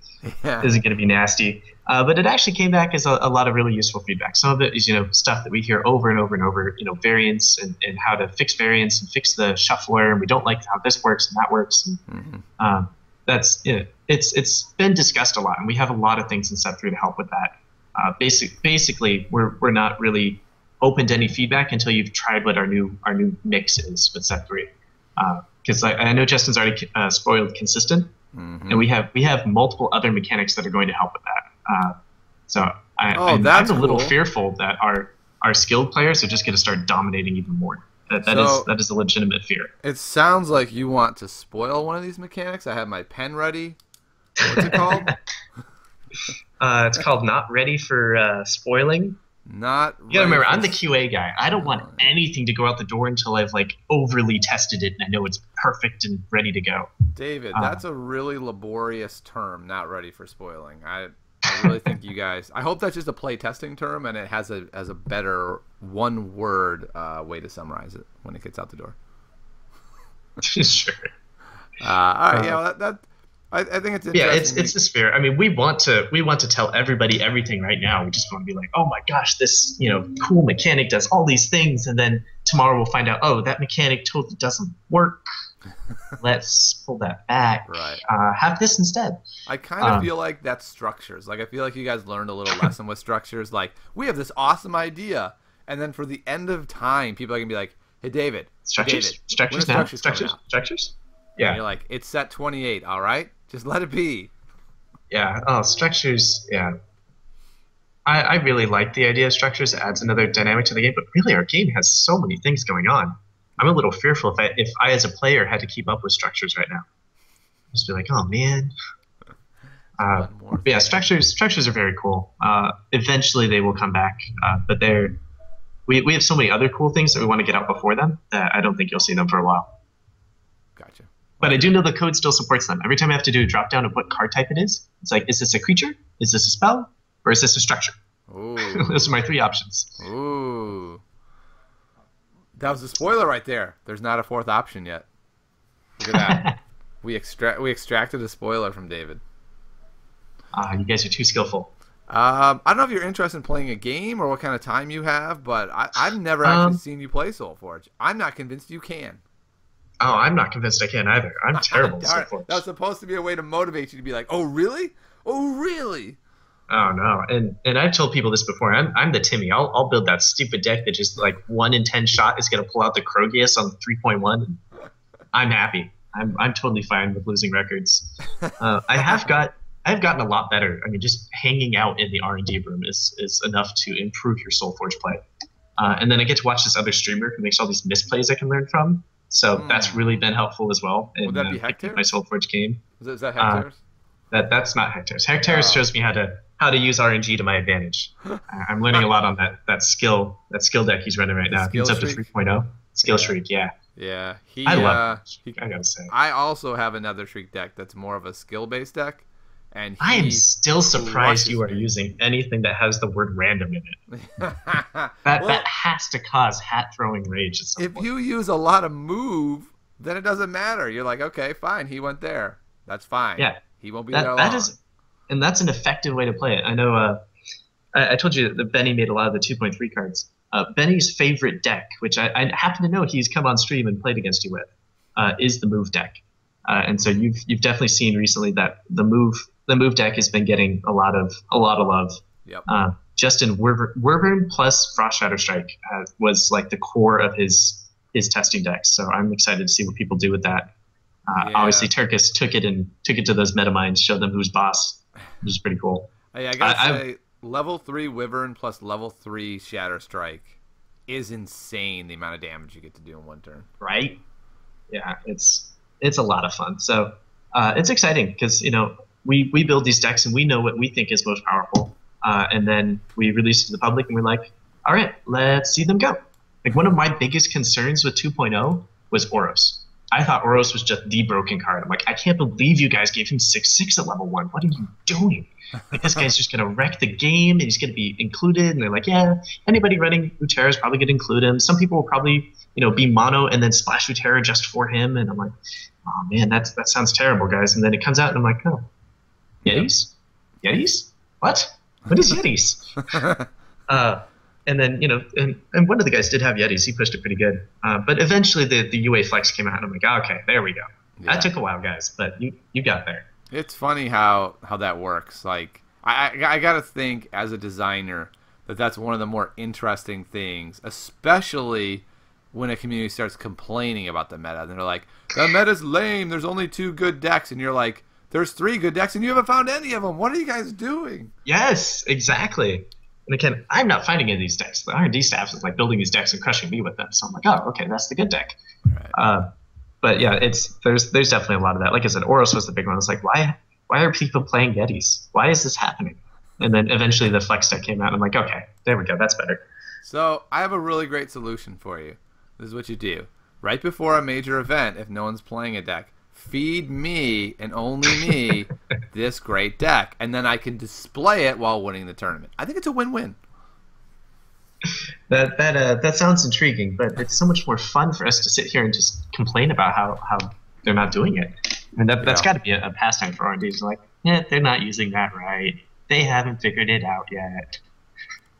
nasty. But it actually came back as a lot of really useful feedback. Some of it is stuff that we hear over and over and over. Variants and how to fix variants and fix the shuffler. And we don't like how this works and that works. And that's it's been discussed a lot, and we have a lot of things in Set 3 to help with that. Basically, we're not really open to any feedback until you've tried what our new mix is with Set 3. Because I know Justin's already spoiled consistent, and we have multiple other mechanics that are going to help with that. So I'm a little fearful that our skilled players are just going to start dominating even more. That is a legitimate fear. It sounds like you want to spoil one of these mechanics. I have my pen ready. What's it called? It's called Not Ready for Spoiling. You gotta remember, I'm the QA guy. I don't want anything to go out the door until I've like overly tested it and I know it's perfect and ready to go. David, that's a really laborious term. Not ready for spoiling. I really think you guys. I hope that's just a play testing term and it has a better one word way to summarize it when it gets out the door. Sure. All right. Well, I think it's interesting. Yeah, it's the spirit. I mean, we want to tell everybody everything right now. We just want to be like, oh my gosh, this cool mechanic does all these things, and then tomorrow we'll find out, oh, that mechanic totally doesn't work. Let's pull that back. Right. Have this instead. I kind of feel like that's structures. Like I feel like you guys learned a little lesson with structures. Like we have this awesome idea, and then for the end of time, people are gonna be like, hey, David. Structures. Yeah. And you're like, it's set 28. All right. Just let it be. Yeah. Oh, structures. Yeah. I really like the idea of structures. It adds another dynamic to the game. But really, our game has so many things going on. I'm a little fearful if I as a player had to keep up with structures right now. Just be like, oh man. Yeah, structures are very cool. Eventually, they will come back. But we have so many other cool things that we want to get out before them that I don't think you'll see them for a while. Gotcha. But I do know the code still supports them. Every time I have to do a drop down of what card type it is, it's like, is this a creature? Is this a spell? Or is this a structure? Ooh. Those are my three options. Ooh. That was a spoiler right there. There's not a fourth option yet. Look at that. we extracted a spoiler from David. You guys are too skillful. I don't know if you're interested in playing a game or what kind of time you have, but I've never actually seen you play Soulforge. I'm not convinced you can. Oh, I'm not convinced I can either. I'm terrible at Soulforge. That was supposed to be a way to motivate you to be like, oh, really? Oh, really? Oh, no. And I've told people this before. I'm the Timmy. I'll build that stupid deck that just like 1 in 10 shot is going to pull out the Krogius on 3.1. I'm happy. I'm totally fine with losing records. I've gotten a lot better. I mean, just hanging out in the R&D room is enough to improve your Soulforge play. And then I get to watch this other streamer who makes all these misplays I can learn from. So that's really been helpful as well. Would that be Hectares? My Soulforge game. Is that Hectares? That's not Hectares. Hectares shows me how to use RNG to my advantage. I'm learning a lot on that skill deck he's running right now. He's up to 3.0. Skill Shriek, yeah. Yeah. I love it. I gotta say. I also have another Shriek deck that's more of a skill-based deck. And I am still surprised you are using anything that has the word random in it. That has to cause hat-throwing rage at some point. If you use a lot of move, then it doesn't matter. You're like, okay, fine, he went there. That's fine. Yeah. He won't be there long. And that's an effective way to play it. I know I told you that Benny made a lot of the 2.3 cards. Benny's favorite deck, which I happen to know he's come on stream and played against you with, is the move deck. And so you've definitely seen recently that the move deck has been getting a lot of love. Yep. Justin Wyvern plus Frost Shadow Strike was like the core of his testing decks. So I'm excited to see what people do with that. Obviously, Turkus took it to those metamines, showed them who's boss, which is pretty cool. Hey, I gotta say, level 3 Wyvern plus level 3 Shatter Strike is insane. The amount of damage you get to do in one turn. Right? Yeah, it's a lot of fun. So it's exciting because we build these decks and we know what we think is most powerful, and then we release it to the public and we're like, all right, let's see them go. Like one of my biggest concerns with 2.0 was Oros. I thought Oros was just the broken card. I'm like, I can't believe you guys gave him 6/6 at level 1. What are you doing? Like this guy's just gonna wreck the game and he's gonna be included. And they're like, yeah, anybody running Utera is probably gonna include him. Some people will probably be mono and then splash Utera just for him. And I'm like, oh man, that sounds terrible, guys. And then it comes out and I'm like, oh, Yetis? Yetis? What is Yetis? And then, and one of the guys did have Yetis. He pushed it pretty good. But eventually the UA Flex came out, and I'm like, oh, okay, there we go. Yeah. That took a while, guys, but you got there. It's funny how that works. Like, I got to think as a designer that's one of the more interesting things, especially when a community starts complaining about the meta. And they're like, the meta's lame. There's only 2 good decks. And you're like, there's 3 good decks, and you haven't found any of them. What are you guys doing? Yes, exactly. And again, I'm not finding any of these decks. The R&D staff is like building these decks and crushing me with them. So I'm like, oh, okay, that's the good deck. Right. But yeah, there's definitely a lot of that. Like I said, Oros was the big one. It's like, why are people playing Yetis? Why is this happening? And then eventually the Flex deck came out, and I'm like, okay, there we go, that's better. So I have a really great solution for you. This is what you do. Right before a major event, if no one's playing a deck, feed me and only me this great deck, and then I can display it while winning the tournament. I think it's a win-win. That sounds intriguing, but it's so much more fun for us to sit here and just complain about how they're not doing it. I mean, that's got to be a pastime for R&D. It's like, they're not using that right. They haven't figured it out yet.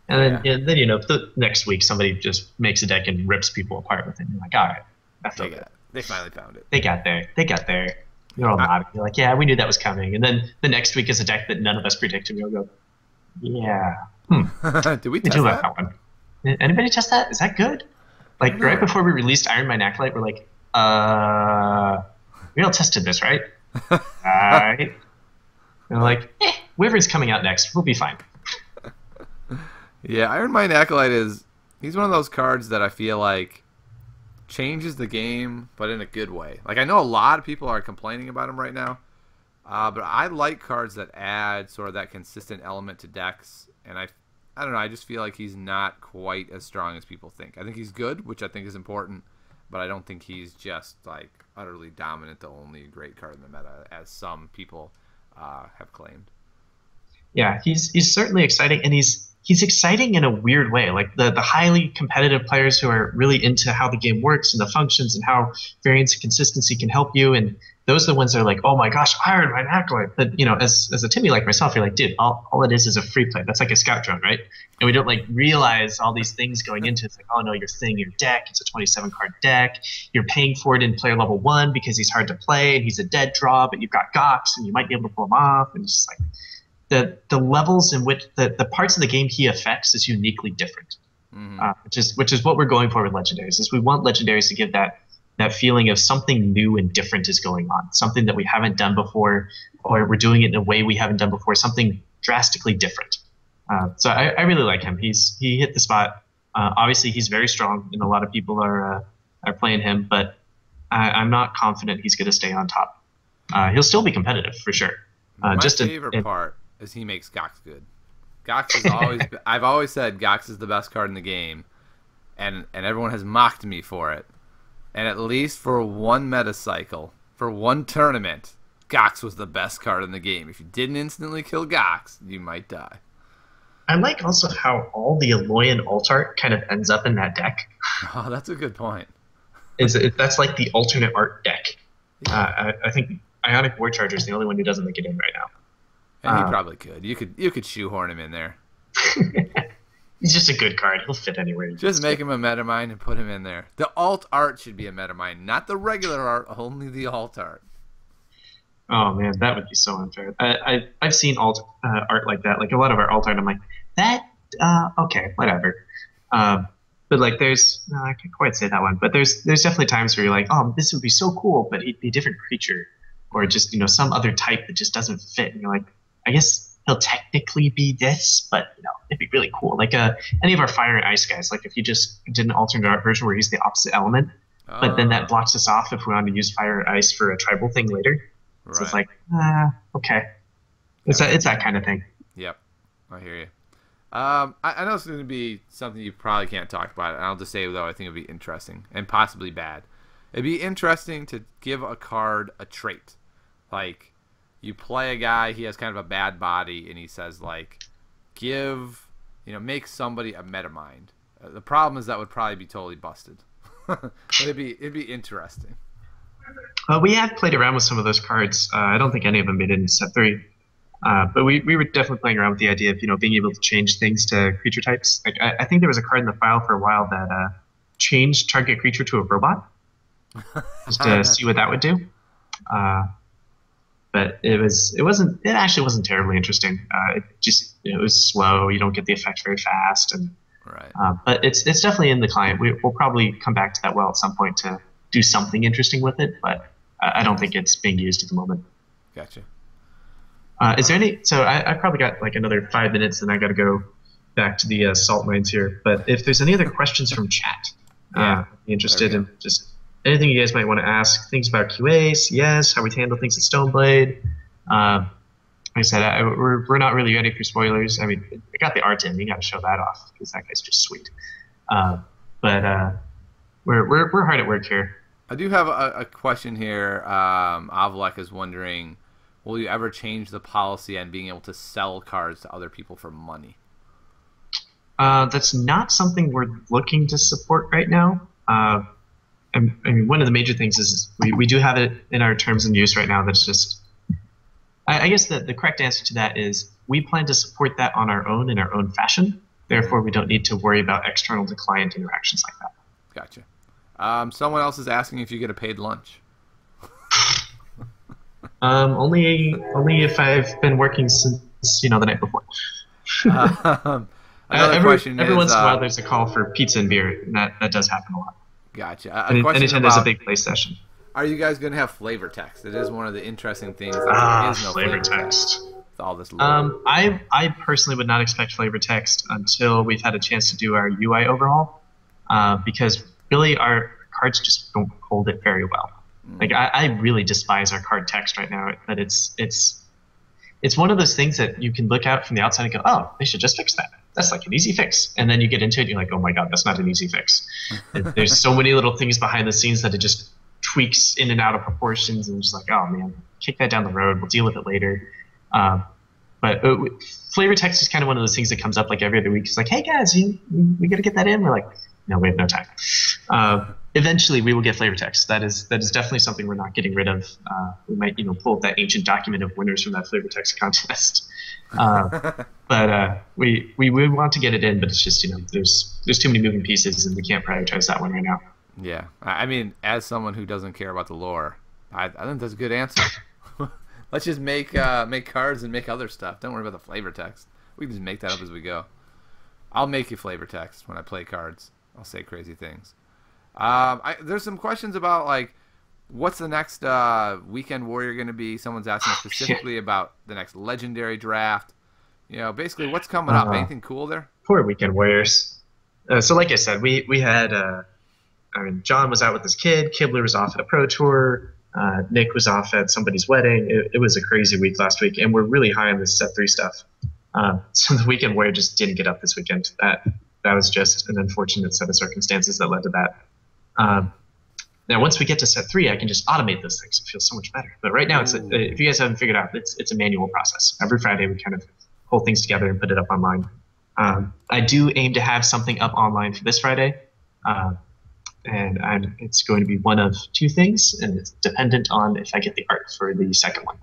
And then the next week somebody just makes a deck and rips people apart with it. And you're like, all right, I feel good. They finally found it. They got there. You're all nodding. You're like, yeah, we knew that was coming. And then the next week is a deck that none of us predicted. We'll go, yeah. Did we test that? One. Anybody test that? Is that good? Like right before we released Iron Mine Acolyte, we're like, we all tested this, right? All right. And we're like, Wyvern's coming out next. We'll be fine. Yeah, Iron Mine Acolyte he's one of those cards that I feel like changes the game, but in a good way. Like, I know a lot of people are complaining about him right now, but I like cards that add sort of that consistent element to decks, and I don't know, I just feel like he's not quite as strong as people think. I think he's good, which I think is important, but I don't think he's just, like, utterly dominant, the only great card in the meta, as some people have claimed. Yeah, he's certainly exciting, and he's exciting in a weird way. Like the highly competitive players who are really into how the game works and the functions and how variance and consistency can help you, and those are the ones that are like, oh my gosh, Iron Mine Acolyte. But as a Timmy like myself, you're like, dude, all it is a free play. That's like a scout drone, right? And we don't like realize all these things going into it. It's like, oh no, you're thinning your deck. It's a 27 card deck. You're paying for it in player level 1 because he's hard to play and he's a dead draw, but you've got Gox and you might be able to pull him off. And it's just like the levels in which the parts of the game he affects is uniquely different. Which is what we're going for with legendaries. Is we want legendaries to give that feeling of something new and different is going on, something that we haven't done before, or we're doing it in a way we haven't done before, something drastically different. So I really like him. He hit the spot. Obviously, he's very strong, and a lot of people are playing him, but I'm not confident he's going to stay on top. He'll still be competitive for sure. My favorite part is he makes Gox good. Gox is always. I've always said Gox is the best card in the game, and everyone has mocked me for it. And at least for one meta cycle, for one tournament, Gox was the best card in the game. If you didn't instantly kill Gox, you might die. I like also how all the Aloyan alt art kind of ends up in that deck. Oh, that's a good point. That's like the alternate art deck. Yeah. I think Ionic War Charger is the only one who doesn't make it in right now. And he probably could. You could shoehorn him in there. He's just a good card. He'll fit anywhere. Just make him a metamine and put him in there. The alt art should be a metamine, not the regular art, only the alt art. Oh man, that would be so unfair. I've seen alt art like that. Like a lot of our alt art, I'm like, that okay, whatever. But like, there's no, I can't quite say that one. But there's definitely times where you're like, oh, this would be so cool, but he'd be a different creature, or just some other type that just doesn't fit. And you're like, I guess he'll technically be this, but it'd be really cool. Like any of our fire and ice guys. Like if you just did an alternate art version where he's the opposite element, but then that blocks us off if we want to use fire or ice for a tribal thing later. So it's like, okay, it's that kind of thing. Yep, I hear you. I know it's going to be something you probably can't talk about. And I'll just say, though, I think it'd be interesting and possibly bad. It'd be interesting to give a card a trait. Like, you play a guy, he has kind of a bad body, and he says, like, make somebody a metamind. The problem is that would probably be totally busted. But it'd be interesting. We have played around with some of those cards. I don't think any of them made it into set 3. But we were definitely playing around with the idea of being able to change things to creature types. Like I think there was a card in the file for a while that changed target creature to a robot, just to see what that would do. But it actually wasn't terribly interesting. It was slow. You don't get the effect very fast, and right. But it's definitely in the client. We'll probably come back to that well at some point to do something interesting with it, but I don't think it's being used at the moment. Gotcha. Is there any? So I probably got like another 5 minutes, and I got to go back to the salt mines here. But if there's any other questions from chat, I'd be interested in just anything you guys might want to ask. Things about QA, CS, how we handle things at Stoneblade. Like I said, we're not really ready for spoilers. I mean, I got the art in. We got to show that off because that guy's just sweet. But we're hard at work here. I do have a question here. Avlek is wondering, will you ever change the policy on being able to sell cards to other people for money? That's not something we're looking to support right now. I mean, one of the major things is we do have it in our terms and use right now. That's just, I guess the correct answer to that is we plan to support that on our own in our own fashion. Therefore, we don't need to worry about external to client interactions like that. Gotcha. Someone else is asking if you get a paid lunch. Only if I've been working since the night before. Another question every is, once in a while there's a call for pizza and beer, and that does happen a lot. Gotcha. Anytime there's a big play session. Are you guys going to have flavor text? It is one of the interesting things. There is no flavor text. With all this lore. I personally would not expect flavor text until we've had a chance to do our UI overhaul, because really our cards just don't hold it very well. Like I really despise our card text right now. But it's one of those things that you can look at from the outside and go, oh, they should just fix that. That's like an easy fix. And then you get into it and you're like, oh my god, that's not an easy fix. There's so many little things behind the scenes that it just tweaks in and out of proportions, and just like, oh man, kick that down the road. We'll deal with it later. But flavor text is kind of one of those things that comes up like every other week. It's like, hey guys, we got to get that in. We're like, no, we have no time. Eventually, we will get flavor text. That is definitely something we're not getting rid of. We might, pull up that ancient document of winners from that flavor text contest. But we want to get it in, but it's just there's too many moving pieces, and we can't prioritize that one right now. Yeah, I mean, as someone who doesn't care about the lore, I think that's a good answer. Let's just make cards and make other stuff. Don't worry about the flavor text. We can just make that up as we go. I'll make you flavor text when I play cards. I'll say crazy things. There's some questions about like, what's the next Weekend Warrior going to be? Someone's asking specifically about the next Legendary draft. Basically what's coming up. Anything cool there? Poor Weekend Warriors. So like I said, we had, John was out with his kid. Kibler was off at a pro tour. Nick was off at somebody's wedding. It was a crazy week last week, and we're really high on this set 3 stuff. So the Weekend Warrior just didn't get up this weekend. That was just an unfortunate set of circumstances that led to that. Now, once we get to set 3, I can just automate those things. It feels so much better. But right now, if you guys haven't figured out, it's a manual process. Every Friday, we kind of pull things together and put it up online. I do aim to have something up online for this Friday, and it's going to be one of 2 things, and it's dependent on if I get the art for the second one.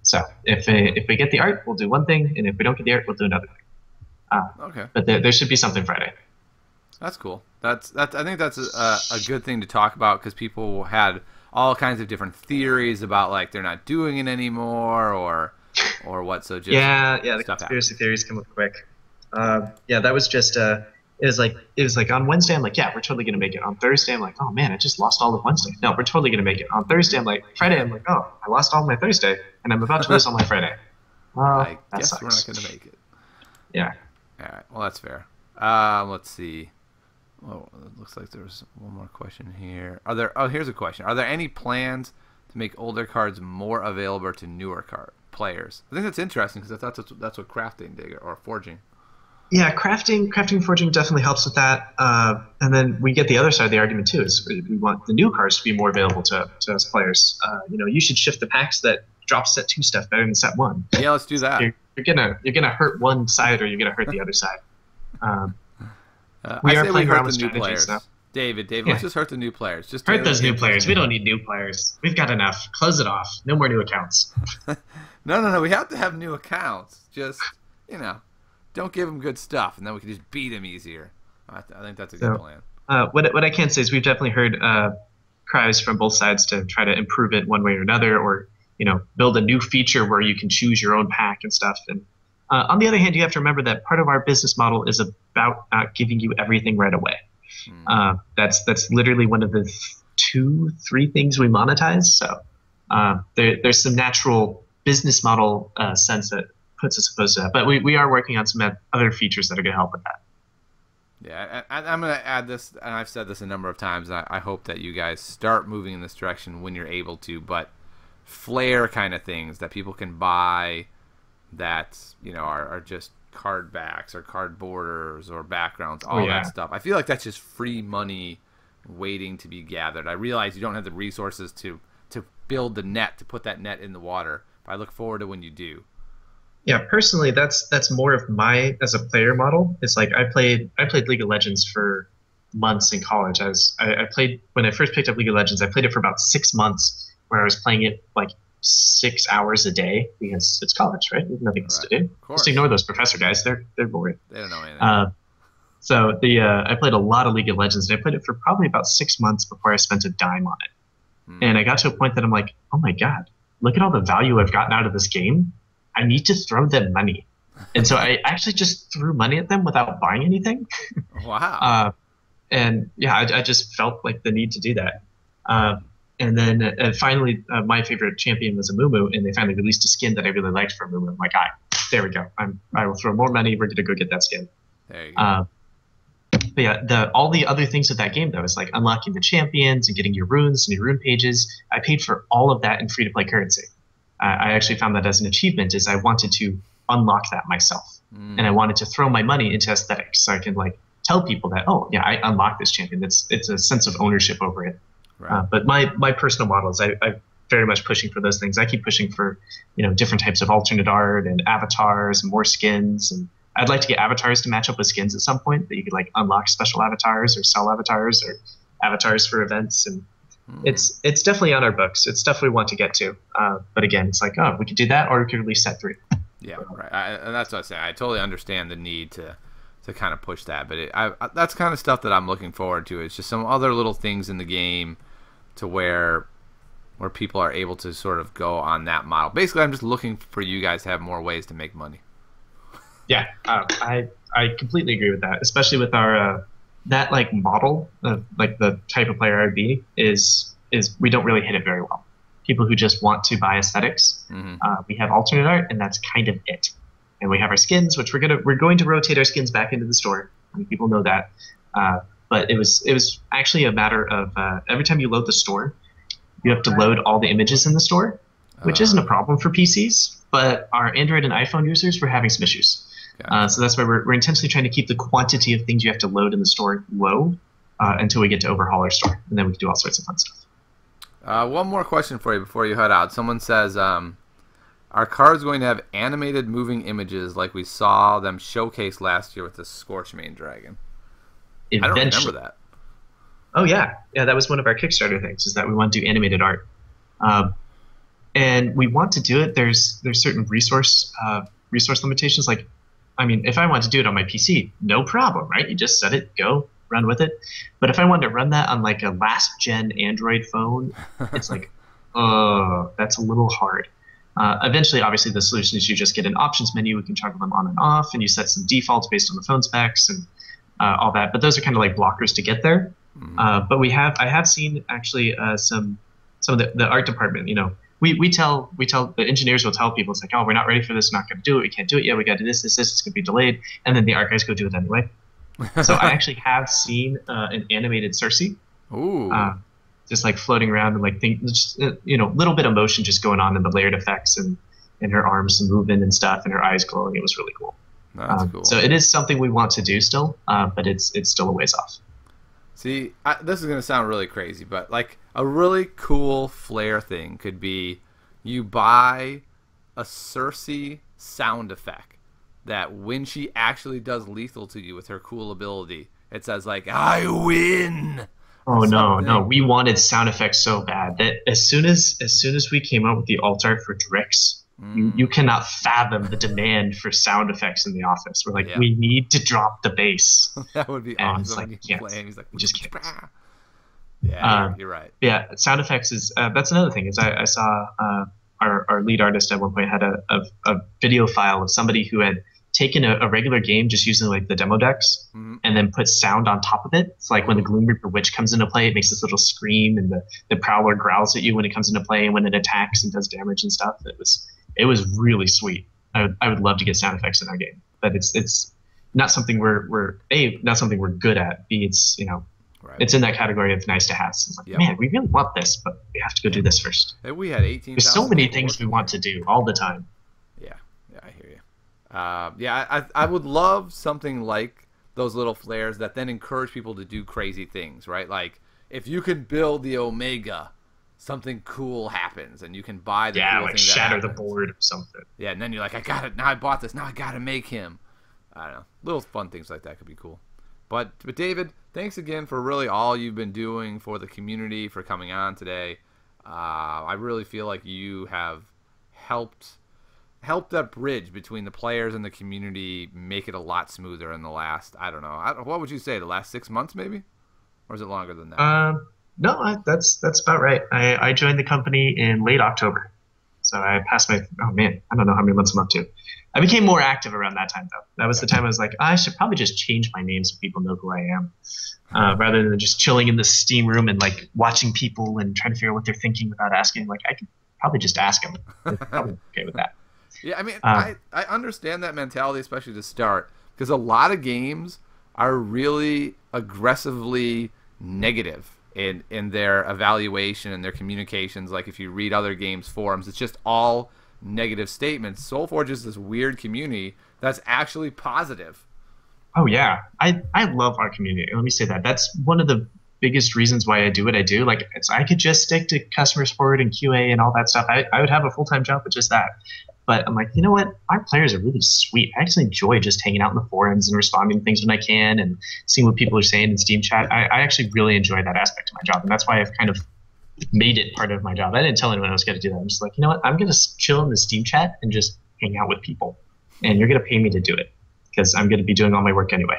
So if we get the art, we'll do one thing, and if we don't get the art, we'll do another thing. Okay. But there should be something Friday. That's cool. That's I think that's a good thing to talk about, because people had all kinds of different theories about like they're not doing it anymore or what. So just the conspiracy theories come up quick. That was just it was like on Wednesday I'm like, yeah, we're totally gonna make it. On Thursday I'm like, oh man, I just lost all of Wednesday. No, we're totally gonna make it. On Thursday I'm like, Friday I'm like, oh, I lost all my Thursday and I'm about to lose all my Friday. I Oh, that guess we're not sucks. gonna make it. Yeah. All right. Well, that's fair. Let's see. Oh, it looks like there's one more question here. Are there? Oh, here's a question. Are there any plans to make older cards more available to newer card players? I think that's interesting because that's what crafting did or forging. Yeah, crafting, forging definitely helps with that. And then we get the other side of the argument too. Is we want the new cards to be more available to us players. You should shift the packs that drop set 2 stuff better than set 1. Yeah, let's do that. You're gonna hurt one side or you're gonna hurt the other side. I We are say we playing hurt around the with new strategies, players. though. David, Yeah. let's just hurt the new players. Just Hurt tailor those the new game players. to We the don't need new players. We've got enough. Close it off. No more new accounts. No. We have to have new accounts. Just don't give them good stuff, and then we can just beat them easier. I think that's a good plan. What I can say is we've definitely heard cries from both sides to try to improve it one way or another, or build a new feature where you can choose your own pack and stuff. And on the other hand, you have to remember that part of our business model is about not giving you everything right away. That's literally one of the 2-3 things we monetize. So there's some natural business model sense that puts us opposed to that. But we are working on some other features that are going to help with that. Yeah, and I'm going to add this, and I've said this a number of times, and I hope that you guys start moving in this direction when you're able to, but flair kind of things that people can buy that, are just card backs or card borders or backgrounds, all that stuff. I feel like that's just free money waiting to be gathered. I realize you don't have the resources to build the net, to put that net in the water, but I look forward to when you do. Yeah, personally, that's more of my as a player model. It's like I played League of Legends for months in college. I played when I first picked up League of Legends. I played it for about 6 months, where I was playing it like 6 hours a day because it's college, right? There's nothing else to do. Just ignore those professor guys. They're boring. They don't know anything. So I played a lot of League of Legends, and I played it for probably about 6 months before I spent a dime on it. And I got to a point that I'm like, oh my god, look at all the value I've gotten out of this game. I need to throw them money. And so I actually just threw money at them without buying anything. Wow. And yeah, I just felt like the need to do that. And then finally, my favorite champion was a Mumu, and they finally released a skin that I really liked for Mumu. I'm like, there we go. I will throw more money. We're going to go get that skin. There you go. But yeah, all the other things of that game, though, is like unlocking the champions and getting your runes and your rune pages. I paid for all of that in free-to-play currency. I actually found that as an achievement is I wanted to unlock that myself. And I wanted to throw my money into aesthetics so I can like tell people that, oh, yeah, I unlocked this champion. It's a sense of ownership over it. Right. But my personal models, I'm very much pushing for those things. I keep pushing for different types of alternate art and avatars and more skins. And I'd like to get avatars to match up with skins at some point that you could like unlock special avatars or sell avatars or avatars for events. And it's definitely on our books. It's stuff we want to get to. But again, it's like, we could do that or we could release set 3. Yeah, right. And that's what I say. I totally understand the need to kind of push that. But that's kind of stuff that I'm looking forward to. It's just some other little things in the game to where people are able to sort of go on that model. Basically, I'm just looking for you guys to have more ways to make money. Yeah, I completely agree with that, especially with our that like model of like the type of player I'd be is we don't really hit it very well. People who just want to buy aesthetics. We have alternate art, and that's kind of it. And we have our skins, which we're going to rotate our skins back into the store. I mean, people know that. But it was actually a matter of every time you load the store, you have to load all the images in the store, which isn't a problem for PCs, but our Android and iPhone users were having some issues. So that's why we're intentionally trying to keep the quantity of things you have to load in the store low until we get to overhaul our store, and then we can do all sorts of fun stuff. One more question for you before you head out. Someone says, are cards going to have animated moving images like we saw them showcase last year with the Scorchmane Dragon? I don't remember that. Oh, yeah. Yeah, that was one of our Kickstarter things, is that we want to do animated art. And we want to do it. There's certain resource limitations. Like, I mean, if I want to do it on my PC, no problem, right? You just set it, go, run with it. But if I wanted to run that on like a last-gen Android phone, it's like, that's a little hard. Eventually, obviously, the solution is you just get an options menu. We can toggle them on and off, and you set some defaults based on the phone specs. And all that. But those are kind of like blockers to get there. But I have seen actually some of the art department. We tell the engineers will tell people, it's like, oh, we're not ready for this, not going to do it, we can't do it yet, we got to do this, it's going to be delayed, and then the art guys go do it anyway. So I actually have seen an animated Cersei. Ooh. Just like floating around and like just little bit of motion just going on in the layered effects and her arms moving and stuff and her eyes glowing. It was really cool. That's cool. So it is something we want to do still, but it's still a ways off. See, this is going to sound really crazy, but like a really cool flair thing could be you buy a Cersei sound effect that when she actually does lethal to you with her cool ability, it says like, I win. Oh no, we wanted sound effects so bad that as soon as we came out with the alt art for Drix, you cannot fathom the demand for sound effects in the office. We're like, we need to drop the bass. That would be and awesome. Like, when you play, and he's like, we just can't. Yeah, you're right. Yeah, sound effects is that's another thing. Is I saw our lead artist at one point had a video file of somebody who had taken a regular game just using like the demo decks and then put sound on top of it. It's like when the Gloom Reaper Witch comes into play, it makes this little scream, and the Prowler growls at you when it comes into play and when it attacks and does damage and stuff. It was really sweet. I would love to get sound effects in our game, but it's not something we're not something we're good at. B, it's it's in that category of nice to have. So it's like, man, we really want this, but we have to go do this first. And we had 18. There's so many things we want to do all the time. Yeah, I hear you. I would love something like those little flares that then encourage people to do crazy things, right? Like if you can build the Omega, something cool happens, and you can buy the cool like thing shatter that the board or something. Yeah, and then you're like, I got it. Now I bought this. Now I got to make him. I don't know. Little fun things like that could be cool. But David, thanks again for really all you've been doing for the community, for coming on today. I really feel like you have helped that bridge between the players and the community make it a lot smoother in the last, I don't know, what would you say, the last 6 months maybe? Or is it longer than that? No, that's about right. I joined the company in late October. So I passed I don't know how many months I'm up to. I became more active around that time, though. That was the time I was like, I should probably just change my name so people know who I am, rather than just chilling in the Steam room and like watching people and trying to figure out what they're thinking without asking. Like, I could probably just ask them. They're probably okay with that. Yeah, I mean, I understand that mentality, especially to start, because a lot of games are really aggressively negative in their evaluation and their communications. Like if you read other games forums, it's just all negative statements. SoulForge is this weird community that's actually positive. Oh yeah, I love our community. Let me say that. That's one of the biggest reasons why I do what I do. Like, I could just stick to customer support and QA and all that stuff. I would have a full-time job with just that. But I'm like, you know what? Our players are really sweet. I actually enjoy just hanging out in the forums and responding to things when I can and seeing what people are saying in Steam chat. I actually really enjoy that aspect of my job, and that's why I've kind of made it part of my job. I didn't tell anyone I was going to do that. I'm just like, you know what? I'm going to chill in the Steam chat and just hang out with people, and you're going to pay me to do it because I'm going to be doing all my work anyway.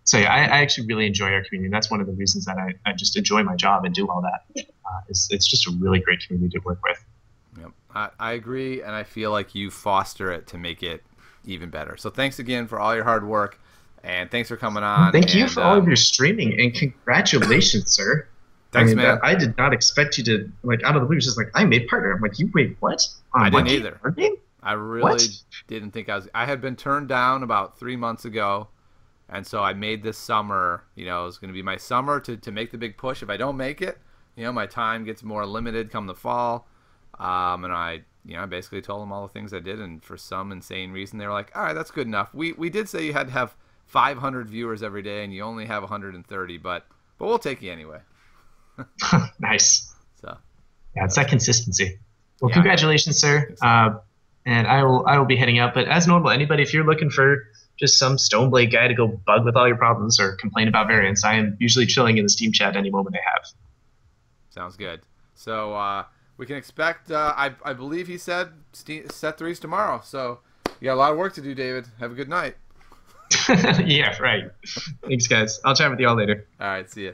So yeah, I actually really enjoy our community. That's one of the reasons that I just enjoy my job and do all that. It's just a really great community to work with. Yep, I agree, and I feel like you foster it to make it even better. So thanks again for all your hard work, and thanks for coming on. Thank you for all of your streaming, and congratulations, sir. Thanks, man. I did not expect you to, like, out of the blue, just like, I made partner. I'm like, you wait, what? I didn't either. Our game? I really didn't think I had been turned down about 3 months ago, and so I made this summer, it was going to be my summer to make the big push. If I don't make it, my time gets more limited come the fall. And I basically told them all the things I did, and for some insane reason, they were like, all right, that's good enough. We did say you had to have 500 viewers every day, and you only have 130, but we'll take you anyway. Nice. So, yeah, it's that consistency. Well, congratulations, sir. And I will be heading out. But as normal, anybody, if you're looking for just some Stoneblade guy to go bug with all your problems or complain about variants, I am usually chilling in the Steam chat any moment they have. Sounds good. So we can expect, I believe he said set 3's tomorrow. So you got a lot of work to do, David. Have a good night. Yeah, right. Thanks, guys. I'll chat with you all later. All right, see ya.